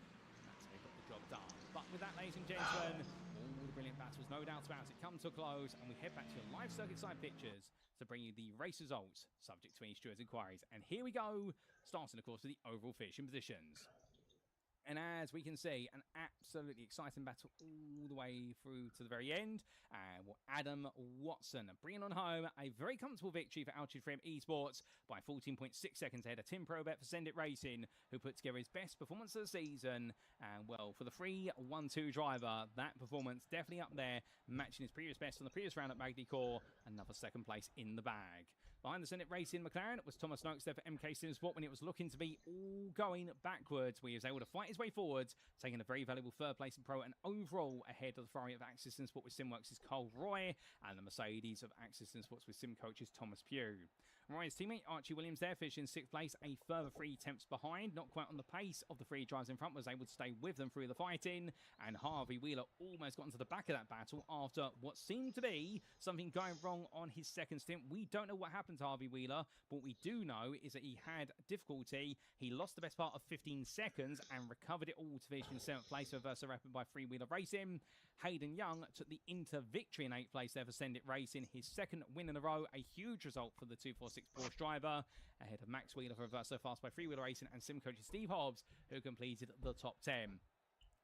That's how he got the job done. But with that, ladies and gentlemen, all the brilliant battles, no doubt about it, come to a close, and we head back to your live circuit side pictures to bring you the race results, subject to any stewards' inquiries. And here we go, starting, of course, with the overall finishing positions. And as we can see, an absolutely exciting battle all the way through to the very end. And Adam Watson bringing on home a very comfortable victory for Altitude Esports by 14.6 seconds ahead of Tim Probert for Send It Racing, who put together his best performance of the season. And, well, for the 3-1-2 driver, that performance definitely up there, matching his previous best on the previous round at Magny Cours. Another second place in the bag. Behind the Send It Racing McLaren was Thomas Noakes there for MK Sim Sport when it was looking to be all going backwards, where he was able to fight his way forwards, taking a very valuable third place in Pro and overall ahead of the Ferrari of Axis Sim Sport with Simworks' Cole Roy and the Mercedes of Axis Sim Sports with Sim Coaches Thomas Pugh. Roy's teammate Archie Williams there finishing in 6th place, a further 3 attempts behind, not quite on the pace of the 3 drivers in front, was able to stay with them through the fighting, and Harvey Wheeler almost got into the back of that battle after what seemed to be something going wrong on his second stint. We don't know what happened to Harvey Wheeler, but what we do know is that he had difficulty. He lost the best part of 15 seconds and recovered it all to finish in 7th place for Versa Rapid by Freewheeler Racing. Hayden Young took the Inter victory in 8th place there for Send It Racing, his second win in a row, a huge result for the 246 Porsche driver, ahead of Max Wheeler for Versa Fast by Freewheeler Racing and sim coach Steve Hobbs, who completed the top 10.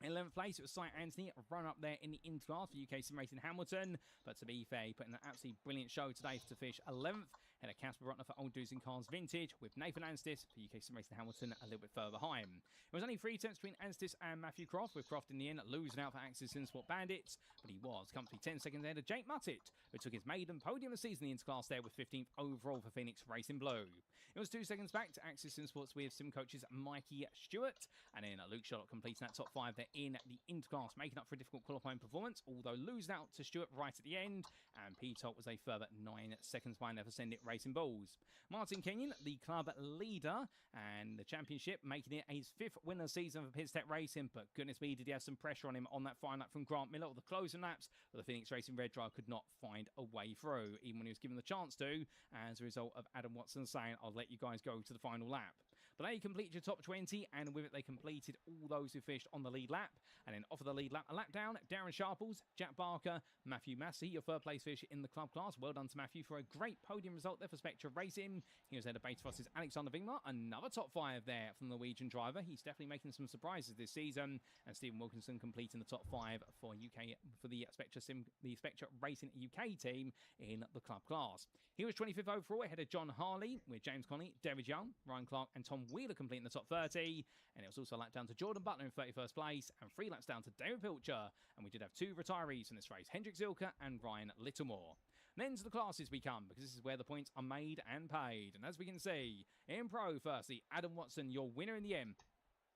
In 11th place, it was Cy Anthony, a run-up there in the Interclass for UK Sim Racing Hamilton. But to be fair, he put in an absolutely brilliant show today to finish 11th. And a Casper Rutner for Old Dudes in Cars Vintage, with Nathan Anstis for UK Sim Racing Hamilton a little bit further behind. It was only 3 attempts between Anstis and Matthew Croft, with Croft in the end losing out for Axis Sim Sport Bandits. But he was comfortably 10 seconds ahead of Jake Muttett, who took his maiden podium of the season in the Interclass there with 15th overall for Phoenix Racing Blue. It was 2 seconds back to Axis Sim Sports with Sim Coaches Mikey Stewart. And then Luke Charlotte completing that top 5 there in the Interclass, making up for a difficult qualifying performance, although losing out to Stewart right at the end. And P-Top was a further 9 seconds behind there for Send It Racing Bulls. Martin Kenyon, the club leader and the championship, making it his 5th win of the season for Piztech Racing, but goodness me, did he have some pressure on him on that final lap from Grant Miller, or the closing laps, but the Phoenix Racing Red driver could not find a way through, even when he was given the chance to, as a result of Adam Watson saying, I'll let you guys go to the final lap. But they completed your top 20, and with it they completed all those who finished on the lead lap. And then off of the lead lap, a lap down, Darren Sharples, Jack Barker, Matthew Massey, your third place finish in the club class. Well done to Matthew for a great podium result there for Spectre Racing. He was ahead of Beta Frost's Alaxsander Vingmark, another top 5 there from the Norwegian driver. He's definitely making some surprises this season. And Stephen Wilkinson completing the top 5 for UK for the Spectre Racing UK team in the club class. He was 25th overall ahead of John Harley, with James Connolly, David Young, Ryan Clark and Tom Wheeler completing the top 30. And it was also a lap down to Jordan Butler in 31st place and 3 laps down to David Pilcher. And we did have 2 retirees in this race, Hendrik Zilka and Ryan Littlemore. And then to the classes we come, because this is where the points are made and paid. And as we can see, in Pro, firstly, Adam Watson, your winner in the end.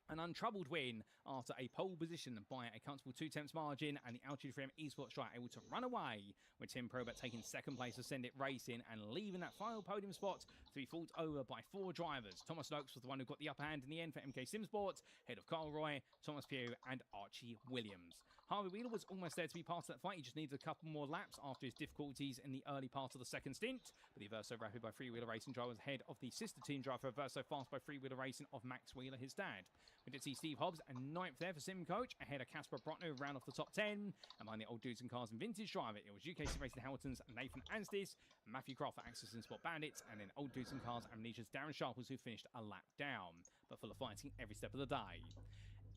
An untroubled win after a pole position by a comfortable 2 tenths margin, and the Altitude Frame Esports driver able to run away, with Tim Probert taking 2nd place for Send It Racing and leaving that final podium spot to be fought over by 4 drivers. Thomas Noakes was the one who got the upper hand in the end for MK Sim Sports, ahead of Carl Roy, Thomas Pugh and Archie Williams. Harvey Wheeler was almost there to be part of that fight. He just needed a couple more laps after his difficulties in the early part of the second stint. But the Verso Rapid by Freewheeler Racing driver was ahead of the sister team driver Verso Fast by Freewheeler Racing of Max Wheeler, his dad. We did see Steve Hobbs and 9th there for Sim Coach, ahead of Casper Brotner, who ran off the top 10. And behind the Old Dudes and Cars and Vintage driver, it was UK Sim Racing Hamilton's Nathan Anstis, Matthew Croft for Axis and Sport Bandits, and then Old Dudes and Cars Amnesia's Darren Sharples, who finished a lap down, but full of fighting every step of the day.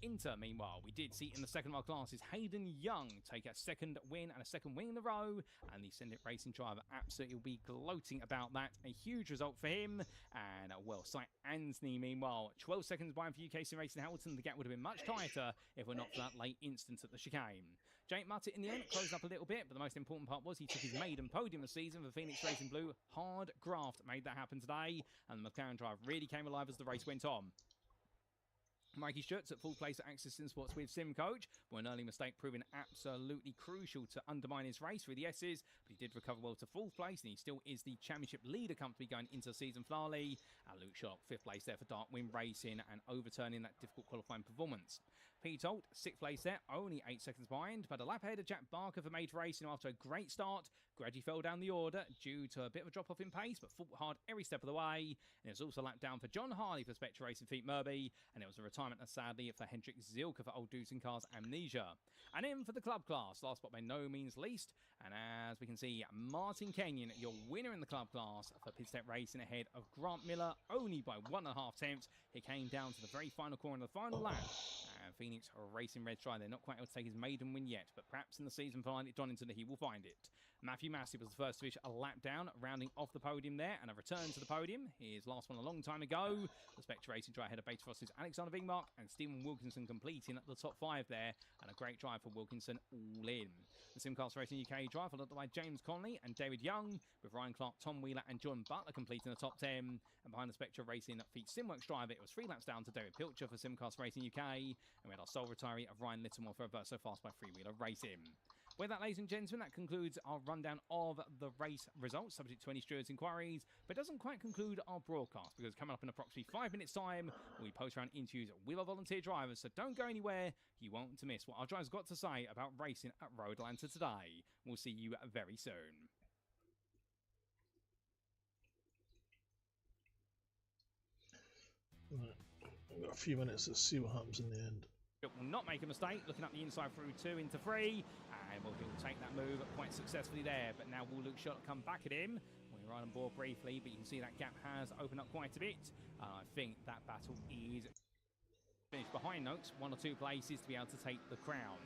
Inter, meanwhile, we did see in the second of our classes Hayden Young take a 2nd win and a 2nd win in a row, and the Send It Racing driver absolutely will be gloating about that. A huge result for him. And well, Cy Anthony, meanwhile, 12 seconds behind for UK Sim Racing Hamilton. The gap would have been much tighter if we're not for that late instance at the chicane. Jake Muttett in the end closed up a little bit, but the most important part was he took his maiden podium of the season for Phoenix Racing Blue. Hard graft made that happen today, and the McLaren drive really came alive as the race went on. Mikey Schutz at full place at Access in Sports with Sim Coach. One early mistake proving absolutely crucial to undermine his race through the S's, but he did recover well to fourth place, and he still is the championship leader comfortably going into the season finale. Luke Sharp, fifth place there for Dark Wind Racing and overturning that difficult qualifying performance. Pete Holt, sixth place there, only 8 seconds behind, but a lap ahead of Jack Barker for Made Racing after a great start. Gradually fell down the order due to a bit of a drop off in pace, but fought hard every step of the way. And it was also a lap down for John Harley for Spectre Racing Feet Murby, and it was a retirement, sadly, for Hendrik Zilka for Old Dudes and Cars Amnesia. And in for the club class, last but by no means least, and as we can see, Martin Kenyon, your winner in the club class for Pitstop Racing ahead of Grant Miller, only by 1.5 tenths. He came down to the very final corner of the final lap, and Phoenix Racing Red Strider, they're not quite able to take his maiden win yet, but perhaps in the season finale at Donington he will find it. Matthew Massey was the first to finish a lap down, rounding off the podium there, and a return to the podium. His last one a long time ago. The Spectre Racing driver ahead of Beta Frost's Alaxsander Vingmark and Stephen Wilkinson completing at the top 5 there, and a great drive for Wilkinson all in. The Simcast Racing UK drive followed by James Conley and David Young, with Ryan Clark, Tom Wheeler and Jordan Butler completing the top 10. And behind the Spectre Racing Feet Simworks driver, it was 3 laps down to David Pilcher for Simcast Racing UK, and we had our sole retiree of Ryan Littlemore for Verso Fast by Freewheeler Racing. With that, ladies and gentlemen, that concludes our rundown of the race results, subject to any stewards' inquiries, but doesn't quite conclude our broadcast, because coming up in approximately 5 minutes' time, we post around interviews with our volunteer drivers, so don't go anywhere. You won't want to miss what our drivers got to say about racing at Road Atlanta today. We'll see you very soon. Right. We've got a few minutes to see what happens in the end. It will not make a mistake, looking up the inside through 2 into 3, and he'll take that move quite successfully there, but now will Luke Sharp come back at him. We ride on board briefly, but you can see that gap has opened up quite a bit. I think that battle is finished behind Notes, 1 or 2 places to be able to take the crown.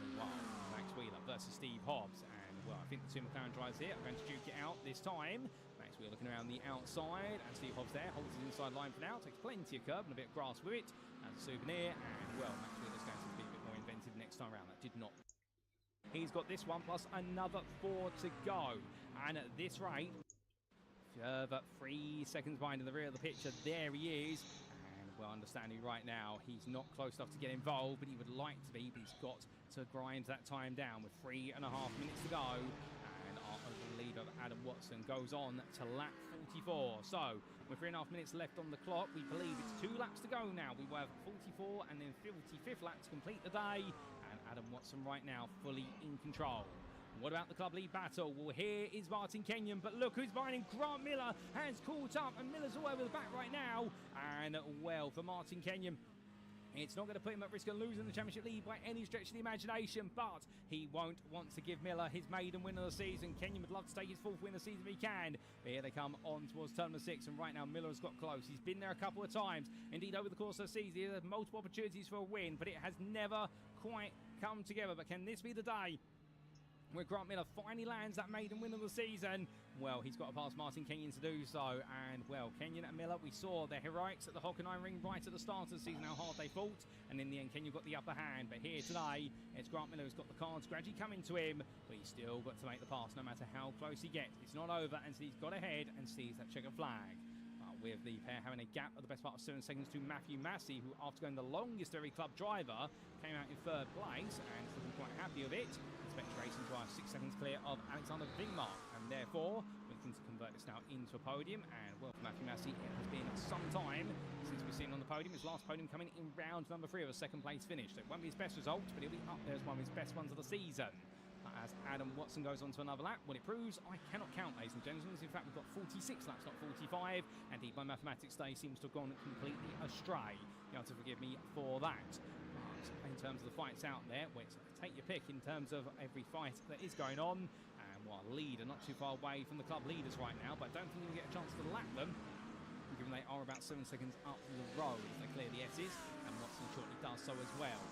Meanwhile, Max Wheeler versus Steve Hobbs, and well, I think the 2 McLaren drivers here are going to duke it out this time. Max Wheeler looking around the outside, and Steve Hobbs there holds his inside line for now, takes plenty of curb and a bit of grass with it as a souvenir, and well, Max Wheeler's going to be a bit more inventive next time around. That did not. He's got this one plus another 4 to go, and at this rate, further 3 seconds behind in the rear of the picture. There he is. Well, understanding right now, he's not close enough to get involved, but he would like to be, but he's got to grind that time down with 3.5 minutes to go. And our leader, Adam Watson, goes on to lap 44. So, with 3.5 minutes left on the clock, we believe it's 2 laps to go now. We will have 44 and then 55th lap to complete the day. And Adam Watson right now fully in control. What about the club lead battle? Well, here is Martin Kenyon, but look who's behind him. Grant Miller has caught up, and Miller's all over the back right now. And, well, for Martin Kenyon, it's not going to put him at risk of losing the championship lead by any stretch of the imagination, but he won't want to give Miller his maiden win of the season. Kenyon would love to take his 4th win of the season if he can. But here they come on towards turn number 6, and right now Miller has got close. He's been there a couple of times. Indeed, over the course of the season, he had multiple opportunities for a win, but it has never quite come together. But can this be the day where Grant Miller finally lands that maiden win of the season? Well, he's got to pass Martin Kenyon to do so. And, well, Kenyon and Miller, we saw their heroics at the Hockenheim Ring right at the start of the season, how hard they fought. And in the end, Kenyon got the upper hand. But here today, it's Grant Miller who's got the cards gradually coming to him. But he's still got to make the pass no matter how close he gets. It's not over until he's got ahead and sees that checkered flag. With the pair having a gap of the best part of 7 seconds to Matthew Massey, who, after going the longest every club driver, came out in 3rd place and is looking quite happy with it. Spectre Racing drive 6 seconds clear of Alaxsander Vingmark, and therefore looking to convert this now into a podium. And well, for Matthew Massey, it has been some time since we've seen him on the podium. His last podium coming in round number 3 of a 2nd place finish. So it won't be his best result, but he'll be up there as one of his best ones of the season. As Adam Watson goes on to another lap, what it proves, I cannot count, ladies and gentlemen. In fact, we've got 46 laps, not 45. And indeed, my mathematics day seems to have gone completely astray. You have to forgive me for that. But in terms of the fights out there, well, take your pick in terms of every fight that is going on. And while leader not too far away from the club leaders right now, but I don't think you'll get a chance to lap them, given they are about 7 seconds up the road as they clear the S's, and Watson shortly does so as well.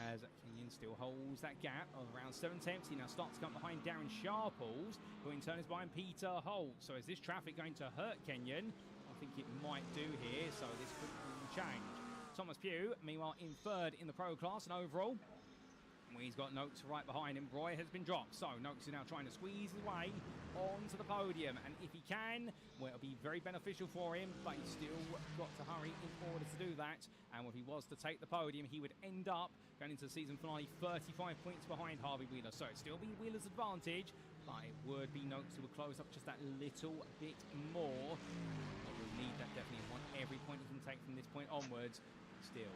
As Kenyon still holds that gap of around 7 tenths, he now starts to come behind Darren Sharples, who in turn is behind Peter Holt. So is this traffic going to hurt Kenyon? I think it might do here, so this could change. Thomas Pugh, meanwhile, in 3rd in the pro class and overall. He's got Noakes right behind him. Roy has been dropped, so Noakes is now trying to squeeze his way onto the podium. And if he can, well, it'll be very beneficial for him, but he's still got to hurry in order to do that. And if he was to take the podium, he would end up going into the season finale 35 points behind Harvey Wheeler. So it'd still be Wheeler's advantage, but it would be Noakes who would close up just that little bit more. But we'll need that definitely. Want every point he can take from this point onwards. Still,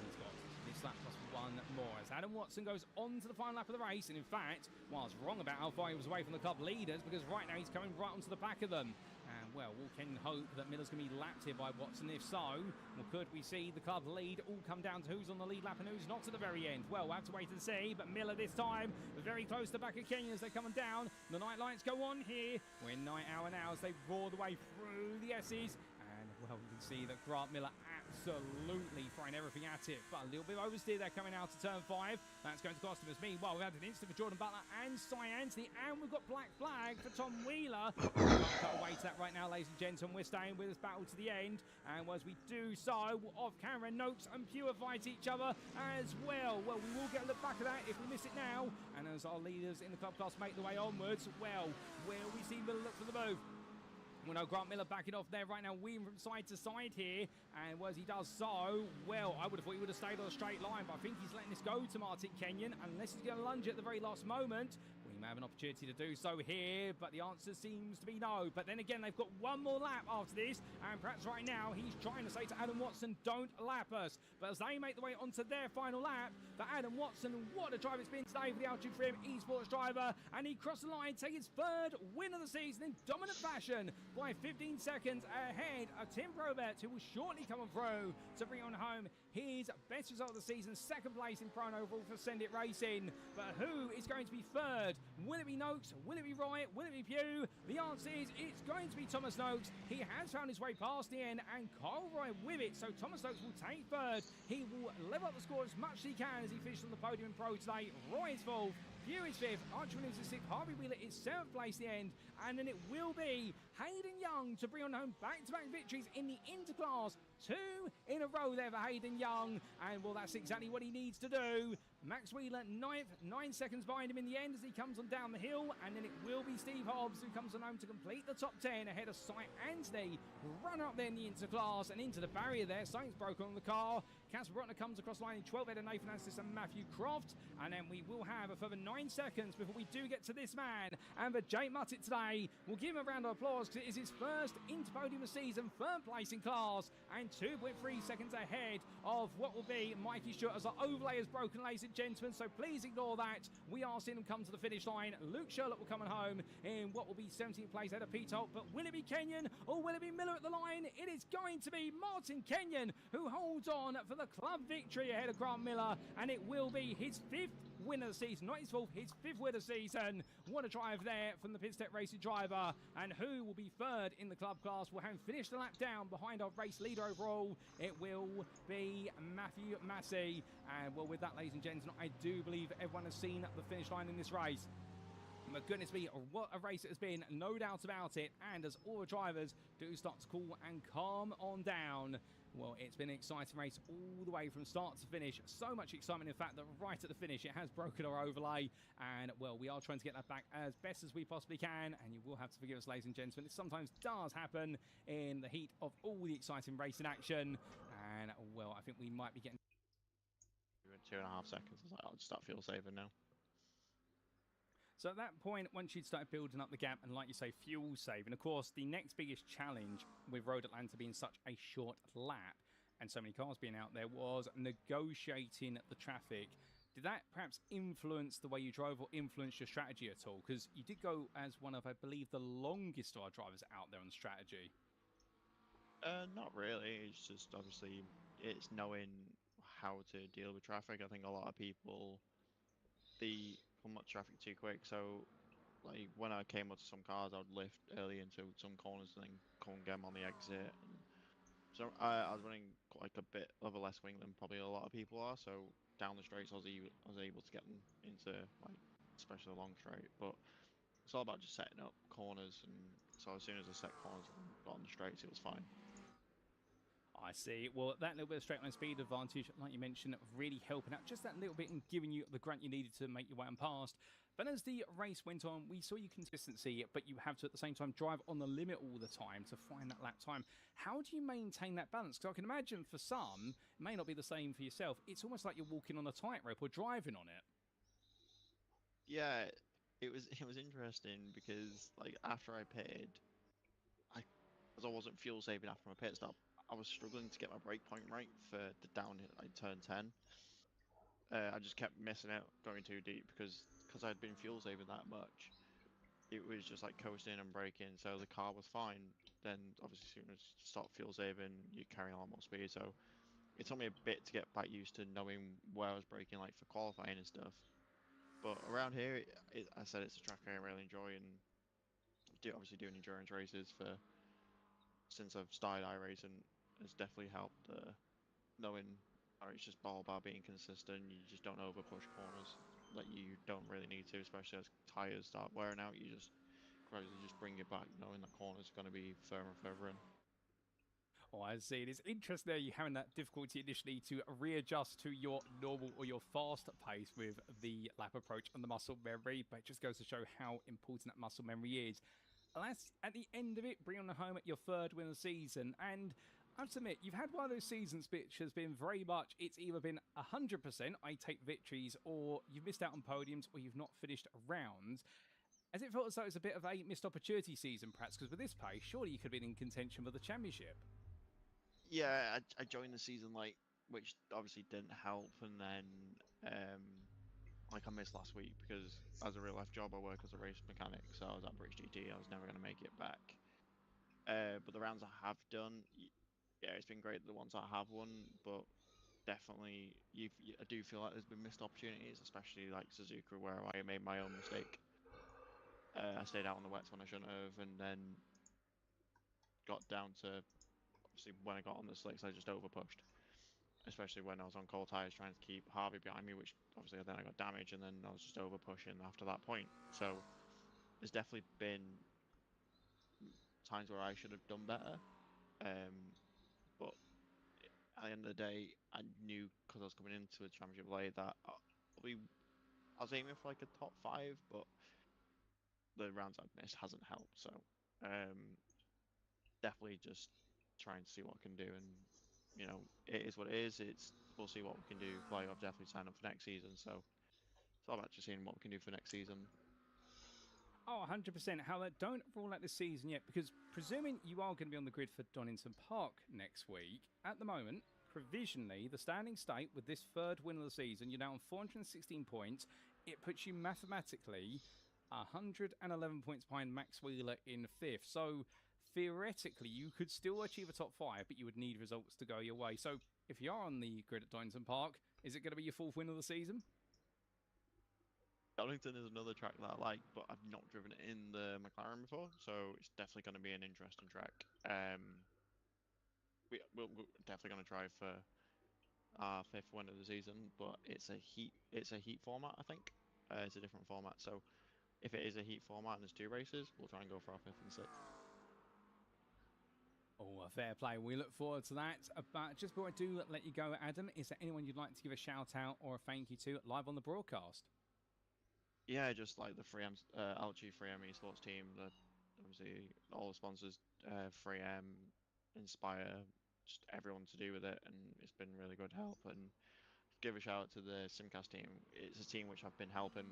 he's got this lap plus one more as Adam Watson goes on to the final lap of the race. And in fact, well, I was wrong about how far he was away from the club leaders, because right now he's coming right onto the back of them. And well, we can hope that Miller's going to be lapped here by Watson. If so, well, could we see the club lead all come down to who's on the lead lap and who's not to the very end? Well, we'll have to wait and see. But Miller this time very close to the back of Kenyon as they're coming down. The night lights go on here. We're in night hour now as they roar the way through the S's. And, well, you can see that Grant Miller absolutely throwing everything at it. But a little bit oversteer there coming out to turn 5. That's going to cost him. As meanwhile, we've had an instant for Jordan Butler and Cy Anthony. And we've got black flag for Tom Wheeler. We can't cut away to that right now, ladies and gentlemen. We're staying with this battle to the end. And as we do so, off camera, Noakes and Pure fight each other as well. Well, we will get a look back at that if we miss it now. And as our leaders in the club class make their way onwards, well, will we see Miller look for the move? Well, no, Grant Miller backing off there right now, weaving from side to side here. And as he does so, well, I would have thought he would have stayed on a straight line, but I think he's letting this go to Martin Kenyon, unless he's going to lunge at the very last moment. We may have an opportunity to do so here, but the answer seems to be no. But then again, they've got one more lap after this, and perhaps right now he's trying to say to Adam Watson, don't lap us. But as they make their way onto their final lap, for Adam Watson, what a drive it's been today for the Altitude Trim esports driver, and he crossed the line, taking his third win of the season in dominant fashion by 15 seconds ahead of Tim Probert, who will shortly come through to bring on home his best result of the season, second place in Pro overall for Send It Racing. But who is going to be third? Will it be Noakes? Will it be Wright? Will it be Pugh? The answer is it's going to be Thomas Noakes. He has found his way past the end, and Carl Wright with it. So Thomas Noakes will take third. He will level up the score as much as he can as he finishes on the podium in Pro today. Roy is fourth. Pugh is fifth, Archie Williams is sixth, Harvey Wheeler is seventh place the end, and then it will be Hayden Young to bring on home back-to-back victories in the Interclass. 2 in a row there for Hayden Young, and well, that's exactly what he needs to do. Max Wheeler ninth, 9 seconds behind him in the end as he comes on down the hill, and then it will be Steve Hobbs who comes on home to complete the top 10 ahead of Cy Anthony. Run up there in the Interclass and into the barrier there. Something's broken on the car. Casper Brotner comes across the line in 12 ahead of Nathan Astis and Matthew Croft, and then we will have a further 9 seconds before we do get to this man. And for Jake Muttett today, we'll give him a round of applause because it is his first Interpodium of the season, third place in class, and 2.3 seconds ahead of what will be Mikey Stewart as our overlay is broken, ladies and gentlemen, so please ignore that. We are seeing him come to the finish line. Luke Sherlock will come on home in what will be 17th place ahead of Pete Holt, but will it be Kenyon or will it be Miller at the line? It is going to be Martin Kenyon who holds on for the club victory ahead of Grant Miller, and it will be his 5th win of the season, not his 4th, his 5th win of the season. What a drive there from the Pitstep Racing driver, and who will be third in the club class will have finished the lap down behind our race leader overall. It will be Matthew Massey, and well, with that, ladies and gentlemen, I do believe everyone has seen the finish line in this race. My goodness me, what a race it has been, no doubt about it. And as all the drivers do start to cool and calm on down, well, it's been an exciting race all the way from start to finish. So much excitement, in fact, that right at the finish, it has broken our overlay. And, well, we are trying to get that back as best as we possibly can. And you will have to forgive us, ladies and gentlemen. It sometimes does happen in the heat of all the exciting racing action. And, well, I think we might be getting... 2.5 seconds. I was like, I'll just start fuel saving now. So at that point, once you'd started building up the gap and, like you say, fuel saving, of course, the next biggest challenge with Road Atlanta being such a short lap and so many cars being out there was negotiating the traffic. Did that perhaps influence the way you drove or influence your strategy at all? Because you did go as one of, I believe, the longest of our drivers out there on strategy. Not really. It's just, obviously, it's knowing how to deal with traffic. I think a lot of people, they come up traffic too quick, so like when I came up to some cars, I would lift early into some corners and then come and get them on the exit. And so I was running like a bit of a less wing than probably a lot of people are, so down the straights I was able to get them into, like, especially the long straight. But it's all about just setting up corners, and so as soon as I set corners and got on the straights, it was fine. I see. Well, that little bit of straight line speed advantage, like you mentioned, really helping out just that little bit and giving you the grunt you needed to make your way on past. But as the race went on, we saw your consistency, but you have to at the same time drive on the limit all the time to find that lap time. How do you maintain that balance? Because I can imagine for some, it may not be the same for yourself. It's almost like you're walking on a tightrope or driving on it. Yeah, it was interesting because like after I pitted, because I wasn't fuel saving after my pit stop, I was struggling to get my brake point right for the downhill like turn 10. I just kept missing out going too deep because I'd been fuel saving that much. It was just like coasting and braking, so the car was fine. Then obviously as soon as you stop fuel saving, you carry a lot more speed. So it took me a bit to get back used to knowing where I was braking, like for qualifying and stuff. But around here, I said it's a track I really enjoy, and obviously doing endurance races since I've started iRacing has definitely helped. Knowing it's just all about being consistent. You just don't over push corners that you don't really need to, especially as tires start wearing out. You just gradually just bring it back, knowing the corner's going to be further and further in. Oh, I see. It is interesting there you having that difficulty initially to readjust to your normal or your fast pace with the lap approach and the muscle memory, but it just goes to show how important that muscle memory is. Alas, at the end of it, bringing it home at your third win of the season, and I have to admit, you've had one of those seasons which has been very much, it's either been 100%, I take victories, or you've missed out on podiums, or you've not finished rounds. Has it felt as though it's a bit of a missed opportunity season, perhaps? Because with this pace, surely you could have been in contention for the championship. Yeah, I joined the season late, which obviously didn't help, and then like I missed last week because as a real life job I work as a race mechanic, so I was at British GT, I was never going to make it back. But the rounds I have done, yeah, it's been great the ones I have won, but definitely I do feel like there's been missed opportunities, especially like Suzuka where I made my own mistake. I stayed out on the wets when I shouldn't have, and then got down to obviously when I got on the slicks I just over pushed, especially when I was on cold tires trying to keep Harvey behind me, which obviously then I got damaged, and then I was just over pushing after that point. So there's definitely been times where I should have done better, but at the end of the day I knew because I was coming into the championship late that I was aiming for like a top 5, but the rounds I've missed hasn't helped. So definitely just trying to see what I can do, and you know, it is what it is. We'll see what we can do. Like, I've definitely signed up for next season, so it's all about just seeing what we can do for next season. Oh, 100%. However, don't rule out this season yet, because presuming you are going to be on the grid for Donington Park next week, at the moment, provisionally, the standing state with this third win of the season, you're now on 416 points. It puts you mathematically 111 points behind Max Wheeler in 5th. So theoretically, you could still achieve a top 5, but you would need results to go your way. So if you are on the grid at Donington Park, is it going to be your 4th win of the season? Donington is another track that I like, but I've not driven it in the McLaren before, so it's definitely going to be an interesting track. We're definitely going to try for our 5th win of the season, but it's a heat format, I think. It's a different format, so if it is a heat format and there's 2 races, we'll try and go for our 5th and 6th. Oh, a fair play. We look forward to that. But just before I do let you go, Adam, is there anyone you'd like to give a shout out or a thank you to live on the broadcast? Yeah, just like the 3M, LG 3M esports team, obviously all the sponsors, 3M, Inspire, just everyone to do with it, and it's been really good help. And give a shout out to the Simcast team. It's a team which I've been helping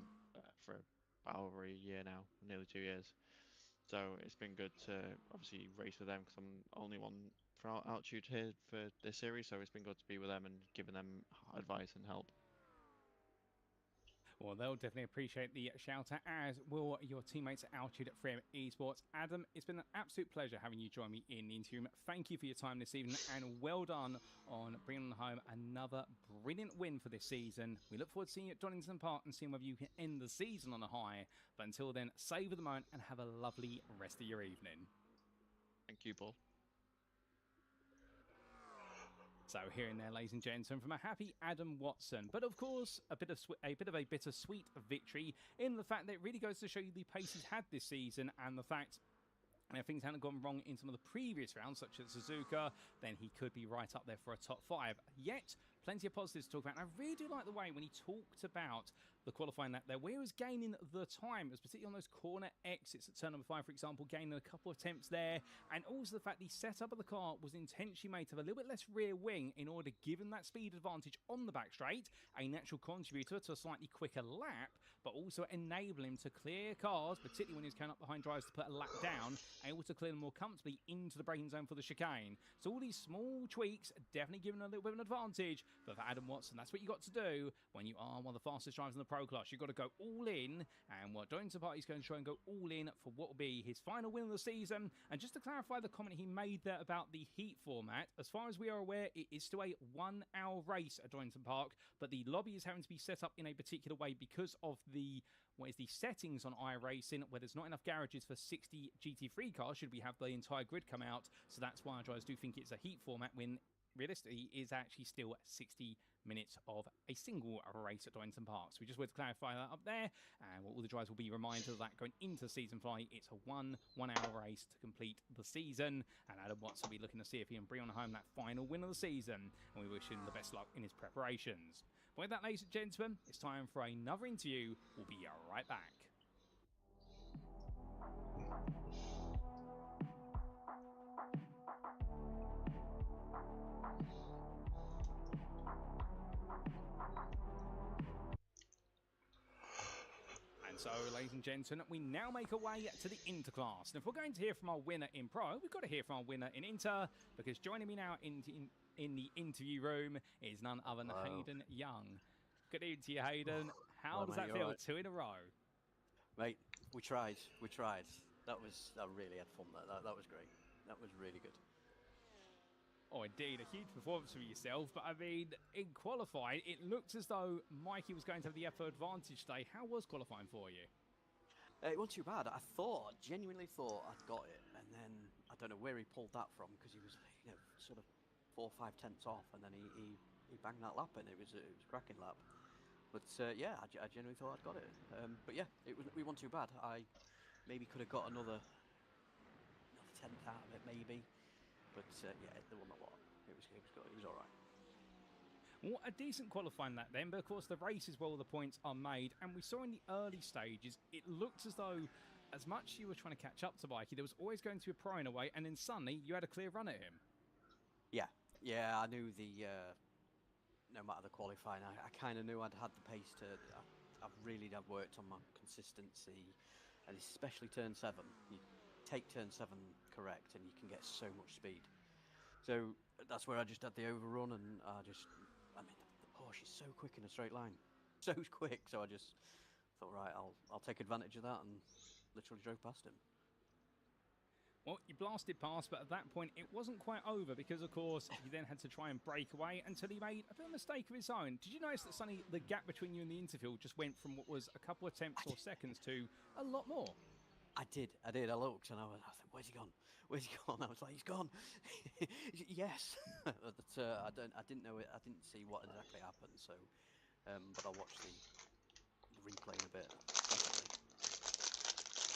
for about over a year now, nearly 2 years. So it's been good to obviously race with them because I'm only one for Altitude here for this series, so it's been good to be with them and giving them advice and help. Well, they'll definitely appreciate the shout out, as will your teammates at Altitude at 3M Esports. Adam, it's been an absolute pleasure having you join me in the interview. Thank you for your time this evening, and well done on bringing home another brilliant win for this season. We look forward to seeing you at Donington Park and seeing whether you can end the season on a high. But until then, savour the moment and have a lovely rest of your evening. Thank you, Paul. So hearing there, ladies and gentlemen, from a happy Adam Watson, but of course a bit of a bittersweet victory in the fact that it really goes to show you the pace he's had this season, and the fact things hadn't gone wrong in some of the previous rounds, such as Suzuka, then he could be right up there for a top 5. Yet plenty of positives to talk about. And I really do like the way when he talked about the qualifying lap there, where he was gaining the time. It was particularly on those corner exits at turn number 5, for example, gaining a couple of attempts there. And also the fact the setup of the car was intentionally made to have a little bit less rear wing in order to give him that speed advantage on the back straight, a natural contributor to a slightly quicker lap, but also enable him to clear cars, particularly when he's coming up behind drivers to put a lap down, able to clear them more comfortably into the braking zone for the chicane. So all these small tweaks definitely giving a little bit of an advantage. But for Adam Watson, that's what you got to do when you are one of the fastest drivers in the Pro class. You've got to go all in, and what Jordan Butler is going to try and go all in for what will be his final win of the season. And just to clarify the comment he made there about the heat format, as far as we are aware, it is still a 1-hour race at Donington Park, but the lobby is having to be set up in a particular way because of the settings on iRacing, where there's not enough garages for 60 GT3 cars should we have the entire grid come out. So that's why drivers do think it's a heat format, when realistically is actually still 60 minutes of a single race at Donington Park. So we just wanted to clarify that up there, and all the drivers will be reminded of that going into season fly. It's a one-hour race to complete the season, and Adam Watson will be looking to see if he can bring on home that final win of the season, and we wish him the best luck in his preparations. But with that, ladies and gentlemen, it's time for another interview. We'll be right back. And so, ladies and gentlemen, we now make our way to the Interclass. And if we're going to hear from our winner in Pro, we've got to hear from our winner in Inter, because joining me now in the interview room is none other than Hayden Young. Good evening to you, Hayden. How does that feel? Right. 2 in a row. Mate, we tried. I really had fun. That was great. That was really good. Oh, indeed, a huge performance for yourself. But I mean, in qualifying, it looked as though Mikey was going to have the upper advantage today. How was qualifying for you? It wasn't too bad. I genuinely thought I'd got it, and then I don't know where he pulled that from, because he was, sort of 4 or 5 tenths off, and then he banged that lap in. It was a cracking lap. But yeah, I genuinely thought I'd got it. But yeah, we weren't too bad. I maybe could have got another 10th out of it, maybe. But yeah, there wasn't a lot. It was good. It was all right. Well, a decent qualifying lap then, but of course the race is where all the points are made. And we saw in the early stages, it looked as though, as much as you were trying to catch up to Mikey, there was always going to be a pro in a way, and then suddenly you had a clear run at him. Yeah, I knew no matter the qualifying, I kind of knew I'd had the pace to. I've worked on my consistency, and especially turn 7. You take turn 7 correct, and you can get so much speed. So that's where I just had the overrun, and the Porsche is so quick in a straight line, so quick. So I just thought, right, I'll take advantage of that, and literally drove past him. Well, you blasted past, but at that point, it wasn't quite over, because, of course, you then had to try and break away until he made a bit of a mistake of his own. Did you notice that suddenly the gap between you and the interfield just went from what was a couple of tenths or seconds to a lot more? I did. I looked, and I thought, where's he gone? I was like, he's gone. Yes. But I didn't know it. I didn't see what exactly happened. So, but I watched the replay in a bit. Definitely.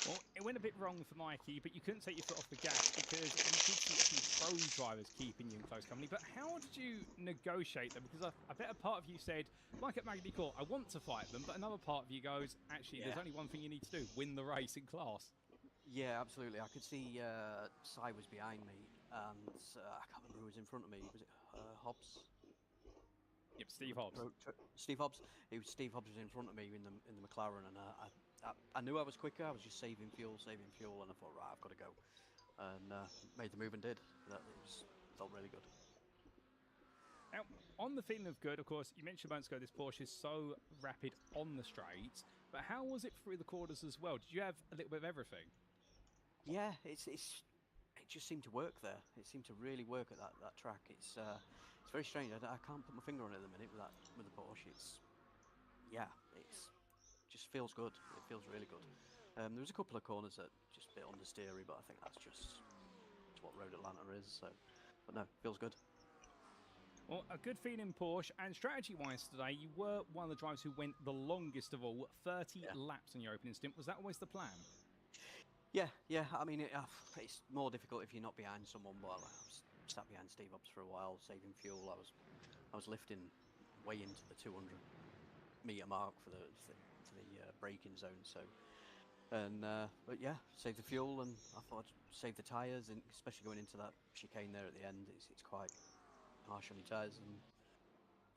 Well, it went a bit wrong for Mikey, but you couldn't take your foot off the gas, because you did see a few pro drivers keeping you in close company. But how did you negotiate them? Because I bet a part of you said, like at Magny Cours, I want to fight them, but another part of you goes, actually, there's only one thing you need to do, win the race in class. Yeah, absolutely. I could see Sai was behind me, and I can't remember who was in front of me. Was it Hobbs? Yep, Steve Hobbs. Steve Hobbs. Steve Hobbs was in front of me in the McLaren, and I knew I was quicker. I was just saving fuel, and I thought, right, I've got to go, and made the move and did. Felt really good. Now, on the feeling of good, of course, you mentioned moments ago this Porsche is so rapid on the straights, but how was it through the corners as well? Did you have a little bit of everything? Yeah, it just seemed to work there. It seemed to really work at that track. It's very strange. I can't put my finger on it at the minute with the Porsche. It just feels good. It feels really good. There was a couple of corners that just a bit understeery, but I think that's just what Road Atlanta is. So, but no, feels good. Well, a good feeling Porsche, and strategy-wise today, you were one of the drivers who went the longest of all, 30 laps on your opening stint. Was that always the plan? Yeah. I mean, it's more difficult if you're not behind someone, but I was sat behind Steve Hobbs for a while, saving fuel. I was I was lifting way into the 200-meter mark for the braking zone. So, but yeah, saved the fuel, and I thought I'd save the tyres, and especially going into that chicane there at the end, it's quite harsh on your tyres, and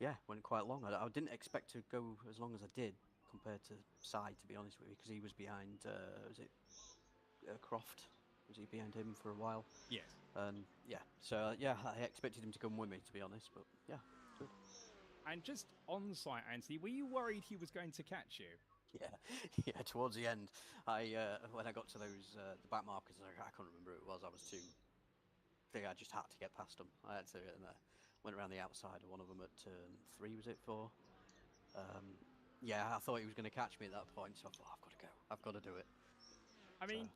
yeah, went quite long. I didn't expect to go as long as I did compared to Sai, to be honest with you, because he was behind. Was it Croft? Was he behind him for a while? Yes. Yeah. So yeah, I expected him to come with me, to be honest, but yeah, good. And just on site, Anthony, were you worried he was going to catch you? Yeah. Towards the end, when I got to those the back markers, I couldn't remember who it was. I think I just had to get past them. I had to, and went around the outside of one of them at turn 3. Was it 4? Yeah, I thought he was going to catch me at that point, so I thought, I've got to go. I've got to do it. I mean,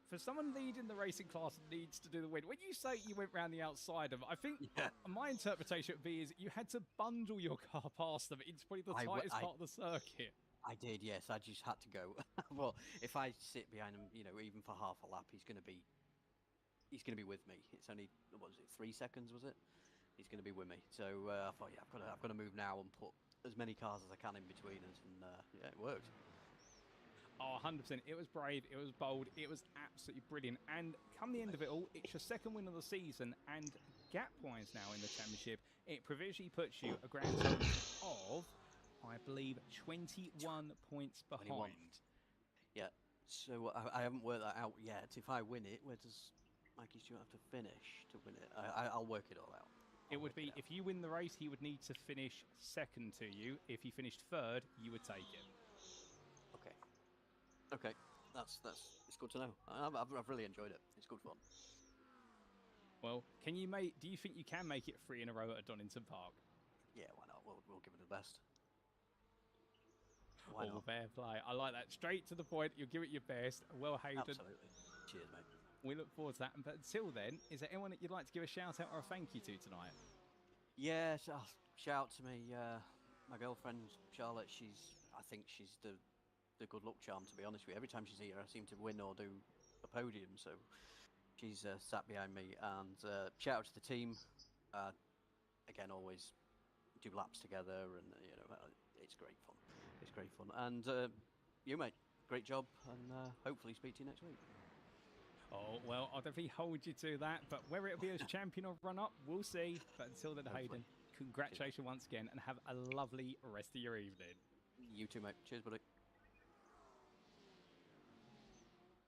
for someone leading the racing class needs to do the win. When you say you went round the outside of them, I think my interpretation would be is you had to bundle your car past them into probably the tightest part of the circuit. I did, yes. I just had to go. Well, if I sit behind him, even for half a lap, he's going to be with me. It's only, what was it, 3 seconds, was it? He's going to be with me. So I thought, yeah, I've got to move now and put as many cars as I can in between us, and yeah, it worked. Oh, 100%. It was brave, it was bold, it was absolutely brilliant. And come the end of it all, it's your second win of the season, and gap-wise now in the championship, it provisionally puts you a grand total of, I believe, 21 points behind. 21. Yeah, so I haven't worked that out yet. If I win it, where does Mikey Stewart have to finish to win it? I'll work it all out. It would be, if you win the race, he would need to finish second to you. If he finished third, you would take it. Okay, that's it's good to know. I've really enjoyed it. It's good fun. Well, do you think you can make it 3 in a row at Donington Park? Yeah, why not? We'll give it the best. Why not? Fair play. I like that. Straight to the point. You'll give it your best. Well, Hayden. Absolutely. Cheers, mate. We look forward to that. But until then, is there anyone that you'd like to give a shout out or a thank you to tonight? Yeah, shout out to my girlfriend Charlotte. I think she's the good luck charm, to be honest with you. Every time she's here, I seem to win or do a podium. So she's sat behind me. And shout out to the team. Again, always do laps together, and it's great fun. It's great fun. And you, mate, great job, and hopefully speak to you next week. Oh, well, I'll definitely hold you to that, but whether it'll be as champion or run-up, we'll see. But until then, Hayden, congratulations once again, and have a lovely rest of your evening. You too, mate. Cheers, buddy.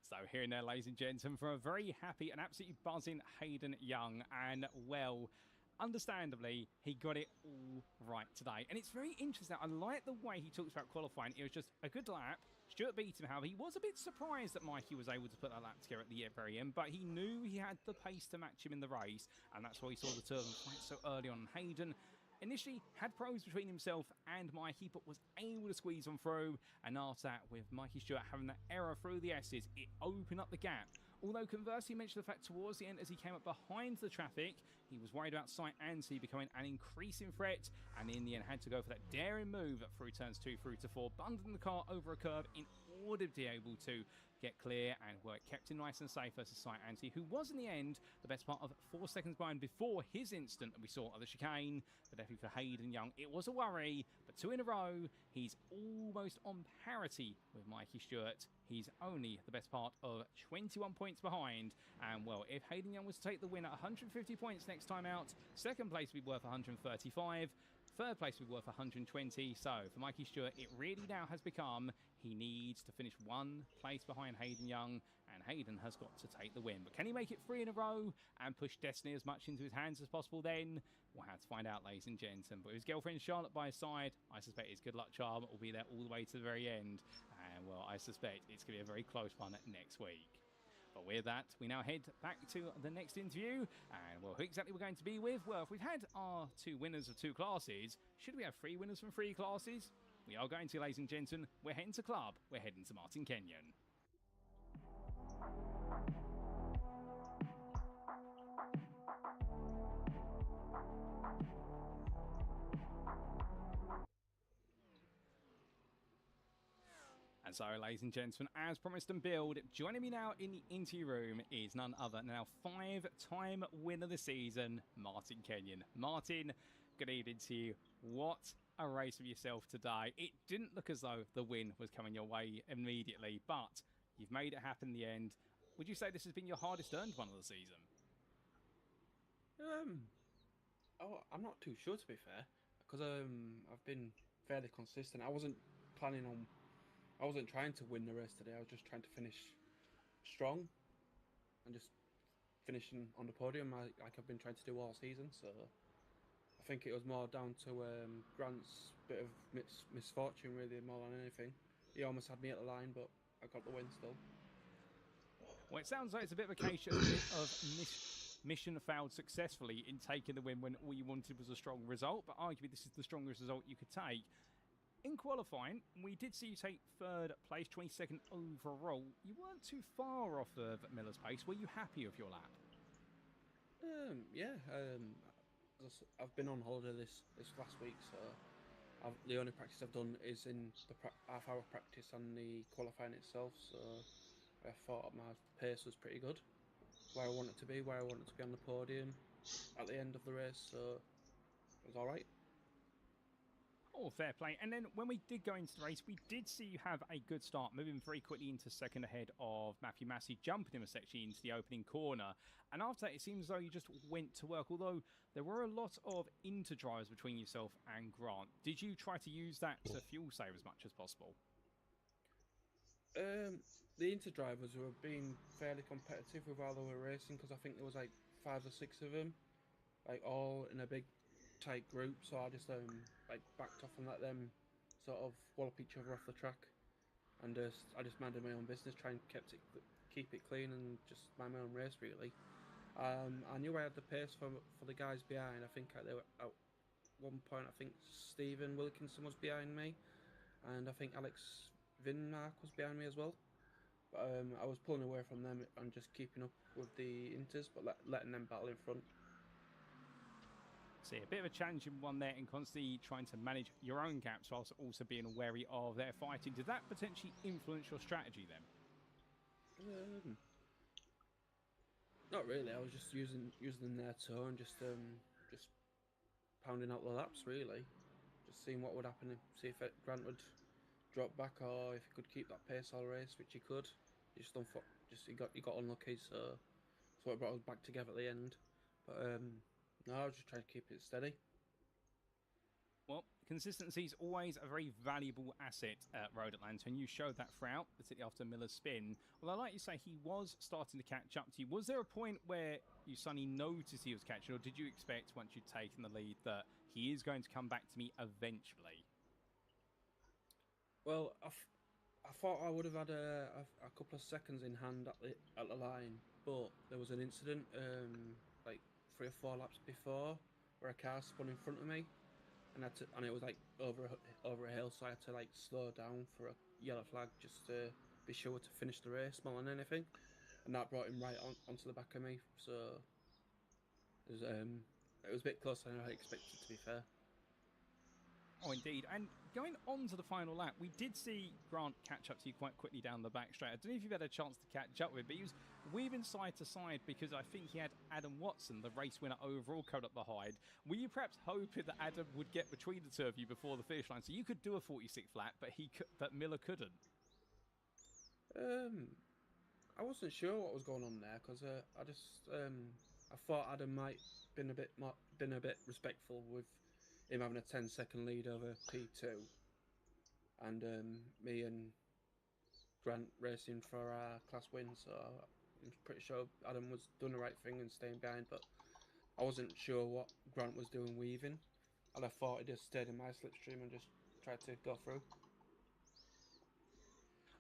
So here and there, ladies and gentlemen, from a very happy and absolutely buzzing Hayden Young, and well, understandably, he got it all right today. And it's very interesting. I like the way he talks about qualifying. It was just a good lap. Stuart beat him, however. He was a bit surprised that Mikey was able to put that lap together at the very end, but he knew he had the pace to match him in the race, and that's why he saw the turbine fight so early on. Hayden initially had pros between himself and Mikey, but was able to squeeze on through, and after that, with Mikey Stewart having that error through the S's, it opened up the gap. Although conversely, he mentioned the fact towards the end, as he came up behind the traffic, he was worried about sight and see becoming an increasing threat, and in the end had to go for that daring move through turns 2 through to 4, bundling the car over a curve in order to be able to get clear, and well, it kept him nice and safe versus Sight Anti, who was in the end the best part of 4 seconds behind before his instant that we saw at the chicane. But definitely for Hayden Young, it was a worry, but 2 in a row, he's almost on parity with Mikey Stewart. He's only the best part of 21 points behind, and well, if Hayden Young was to take the win at 150 points next time out, second place would be worth 135, third place would be worth 120. So for Mikey Stewart, it really now has become he needs to finish 1 place behind Hayden Young, and Hayden has got to take the win. But can he make it 3 in a row and push destiny as much into his hands as possible then? We'll have to find out, ladies and gentlemen. But with his girlfriend Charlotte by his side, I suspect his good luck charm will be there all the way to the very end. And well, I suspect it's going to be a very close one next week. But with that, we now head back to the next interview. And well, who exactly we're going to be with? Well, if we've had our 2 winners of 2 classes, should we have 3 winners from 3 classes? We are going to, ladies and gentlemen, we're heading to club. We're heading to Martin Kenyon. And so, ladies and gentlemen, as promised and billed, joining me now in the interview room is none other than our 5-time winner this season, Martin Kenyon. Martin, good evening to you. What a race of yourself today. It didn't look as though the win was coming your way immediately, but you've made it happen in the end. Would you say this has been your hardest earned one of the season? Oh, I'm not too sure, to be fair, because I've been fairly consistent. I wasn't trying to win the race today. I was just trying to finish strong and just finishing on the podium like I've been trying to do all season. So I think it was more down to Grant's bit of misfortune, really, more than anything. He almost had me at the line, but I got the win still. Well, it sounds like it's a bit of a case of mission failed successfully in taking the win when all you wanted was a strong result, but arguably this is the strongest result you could take. In qualifying, we did see you take third place, 22nd overall. You weren't too far off of Miller's pace. Were you happy with your lap? Yeah. I've been on holiday this last week, so the only practice I've done is in the half-hour practice and the qualifying itself. So I thought my pace was pretty good, where I wanted to be on the podium at the end of the race. So it was all right. Oh, fair play. And then when we did go into the race, we did see you have a good start, moving very quickly into second ahead of Matthew Massey, jumping him essentially into the opening corner. And after that, it seems as though you just went to work, although there were a lot of inter-drives between yourself and Grant. Did you try to use that to fuel save as much as possible? The inter-drivers were being fairly competitive with how they were racing, because I think there was like 5 or 6 of them, like all in a big tight group. So I just like backed off and let them sort of wallop each other off the track, and I just minded my own business, try and keep it clean and just mind my own race, really. I knew I had the pace for the guys behind. I think they were at one point, I think Stephen Wilkinson was behind me, and I think Alex Vingmark was behind me as well. But I was pulling away from them and just keeping up with the inters, but letting them battle in front. See, a bit of a challenging one there in constantly trying to manage your own gaps whilst also being wary of their fighting. Did that potentially influence your strategy then? Not really. I was just using their toe and just pounding out the laps, really. Just seeing what would happen, see if Grant would drop back or if he could keep that pace all race, which he could. He he got unlucky, so that's what brought us back together at the end. But no, I was just trying to keep it steady. Well, consistency is always a very valuable asset at Road Atlanta, and you showed that throughout, particularly after Miller's spin. Although, like you say, he was starting to catch up to you. Was there a point where you suddenly noticed he was catching, or did you expect, once you'd taken the lead, that he is going to come back to me eventually? Well, I thought I would have had a couple of seconds in hand at the line, but there was an incident like 3 or 4 laps before where a car spun in front of me, and it was like over a hill, so I had to like slow down for a yellow flag just to be sure to finish the race more than anything, and that brought him right onto the back of me. So it was a bit closer than I expected, to be fair. Oh, indeed. And going on to the final lap, we did see Grant catch up to you quite quickly down the back straight. I don't know if you've had a chance to catch up with, but he was weaving side to side because I think he had Adam Watson, the race winner overall, coming up behind. Were you perhaps hoping that Adam would get between the two of you before the finish line so you could do a 46th lap, but Miller couldn't? I wasn't sure what was going on there, because I thought Adam might been a bit respectful with him having a 10-second lead over P2, and me and Grant racing for our class win, so I'm pretty sure Adam was doing the right thing and staying behind, but I wasn't sure what Grant was doing weaving, and I thought he just stayed in my slipstream and just tried to go through.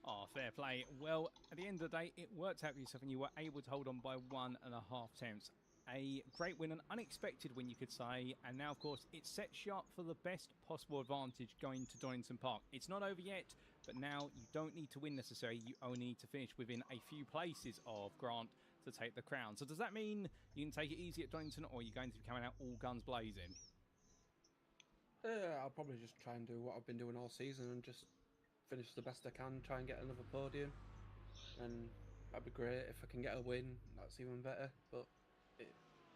Oh, fair play. Well, at the end of the day, it worked out for yourself and you were able to hold on by 1.5 tenths. A great win, an unexpected win, you could say. And now, of course, it sets you up for the best possible advantage going to Donington Park. It's not over yet, but now you don't need to win necessarily. You only need to finish within a few places of Grant to take the crown. So does that mean you can take it easy at Donington, or are you going to be coming out all guns blazing? I'll probably just try and do what I've been doing all season and just finish the best I can, try and get another podium. And that'd be great. If I can get a win, that's even better. But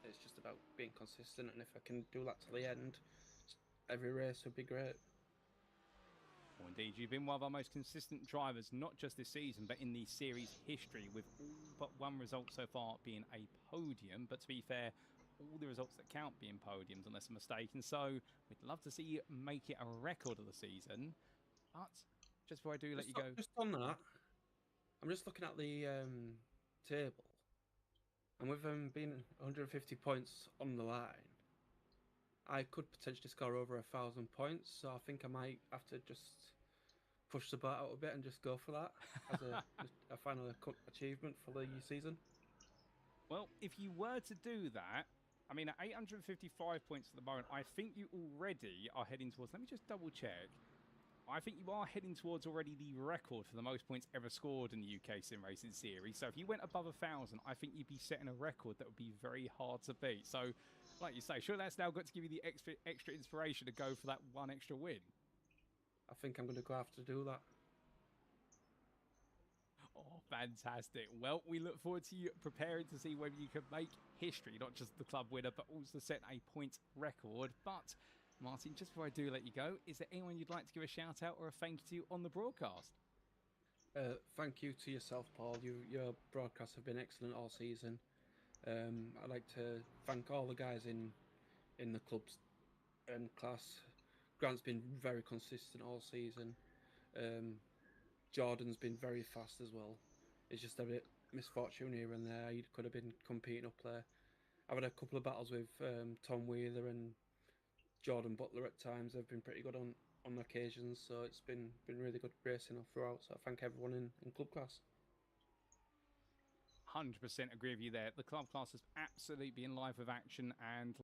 it's just about being consistent, and if I can do that to the end, every race would be great. Well, indeed, you've been one of our most consistent drivers, not just this season, but in the series history, with all but one result so far being a podium. But to be fair, all the results that count being podiums, unless I'm mistaken. So we'd love to see you make it a record of the season. But just before I do let you go... Just on that, I'm just looking at the table. And with them being 150 points on the line, I could potentially score over 1,000 points. So I think I might have to just push the bar out a bit and just go for that as a final achievement for the season. Well, if you were to do that, I mean, at 855 points at the moment, I think you already are heading towards... Let me just double check. I think you are heading towards already the record for the most points ever scored in the UK Sim Racing Series. So if you went above 1,000, I think you'd be setting a record that would be very hard to beat. So, like you say, sure, that's now got to give you the extra inspiration to go for that one extra win. I think I'm going to go have to do that. Oh, fantastic. Well, we look forward to you preparing to see whether you can make history, not just the club winner, but also set a point record. But, Martin, just before I do let you go, is there anyone you'd like to give a shout out or a thank you to on the broadcast? Thank you to yourself, Paul. Your broadcasts have been excellent all season. I'd like to thank all the guys in the club's class. Grant's been very consistent all season. Jordan's been very fast as well. It's just a bit misfortune here and there. He could have been competing up there. I've had a couple of battles with Tom Wheeler and Jordan Butler at times. They've been pretty good on occasions, so it's been really good racing all throughout. So I thank everyone in club class. 100% agree with you there. The club class has absolutely been live with action, and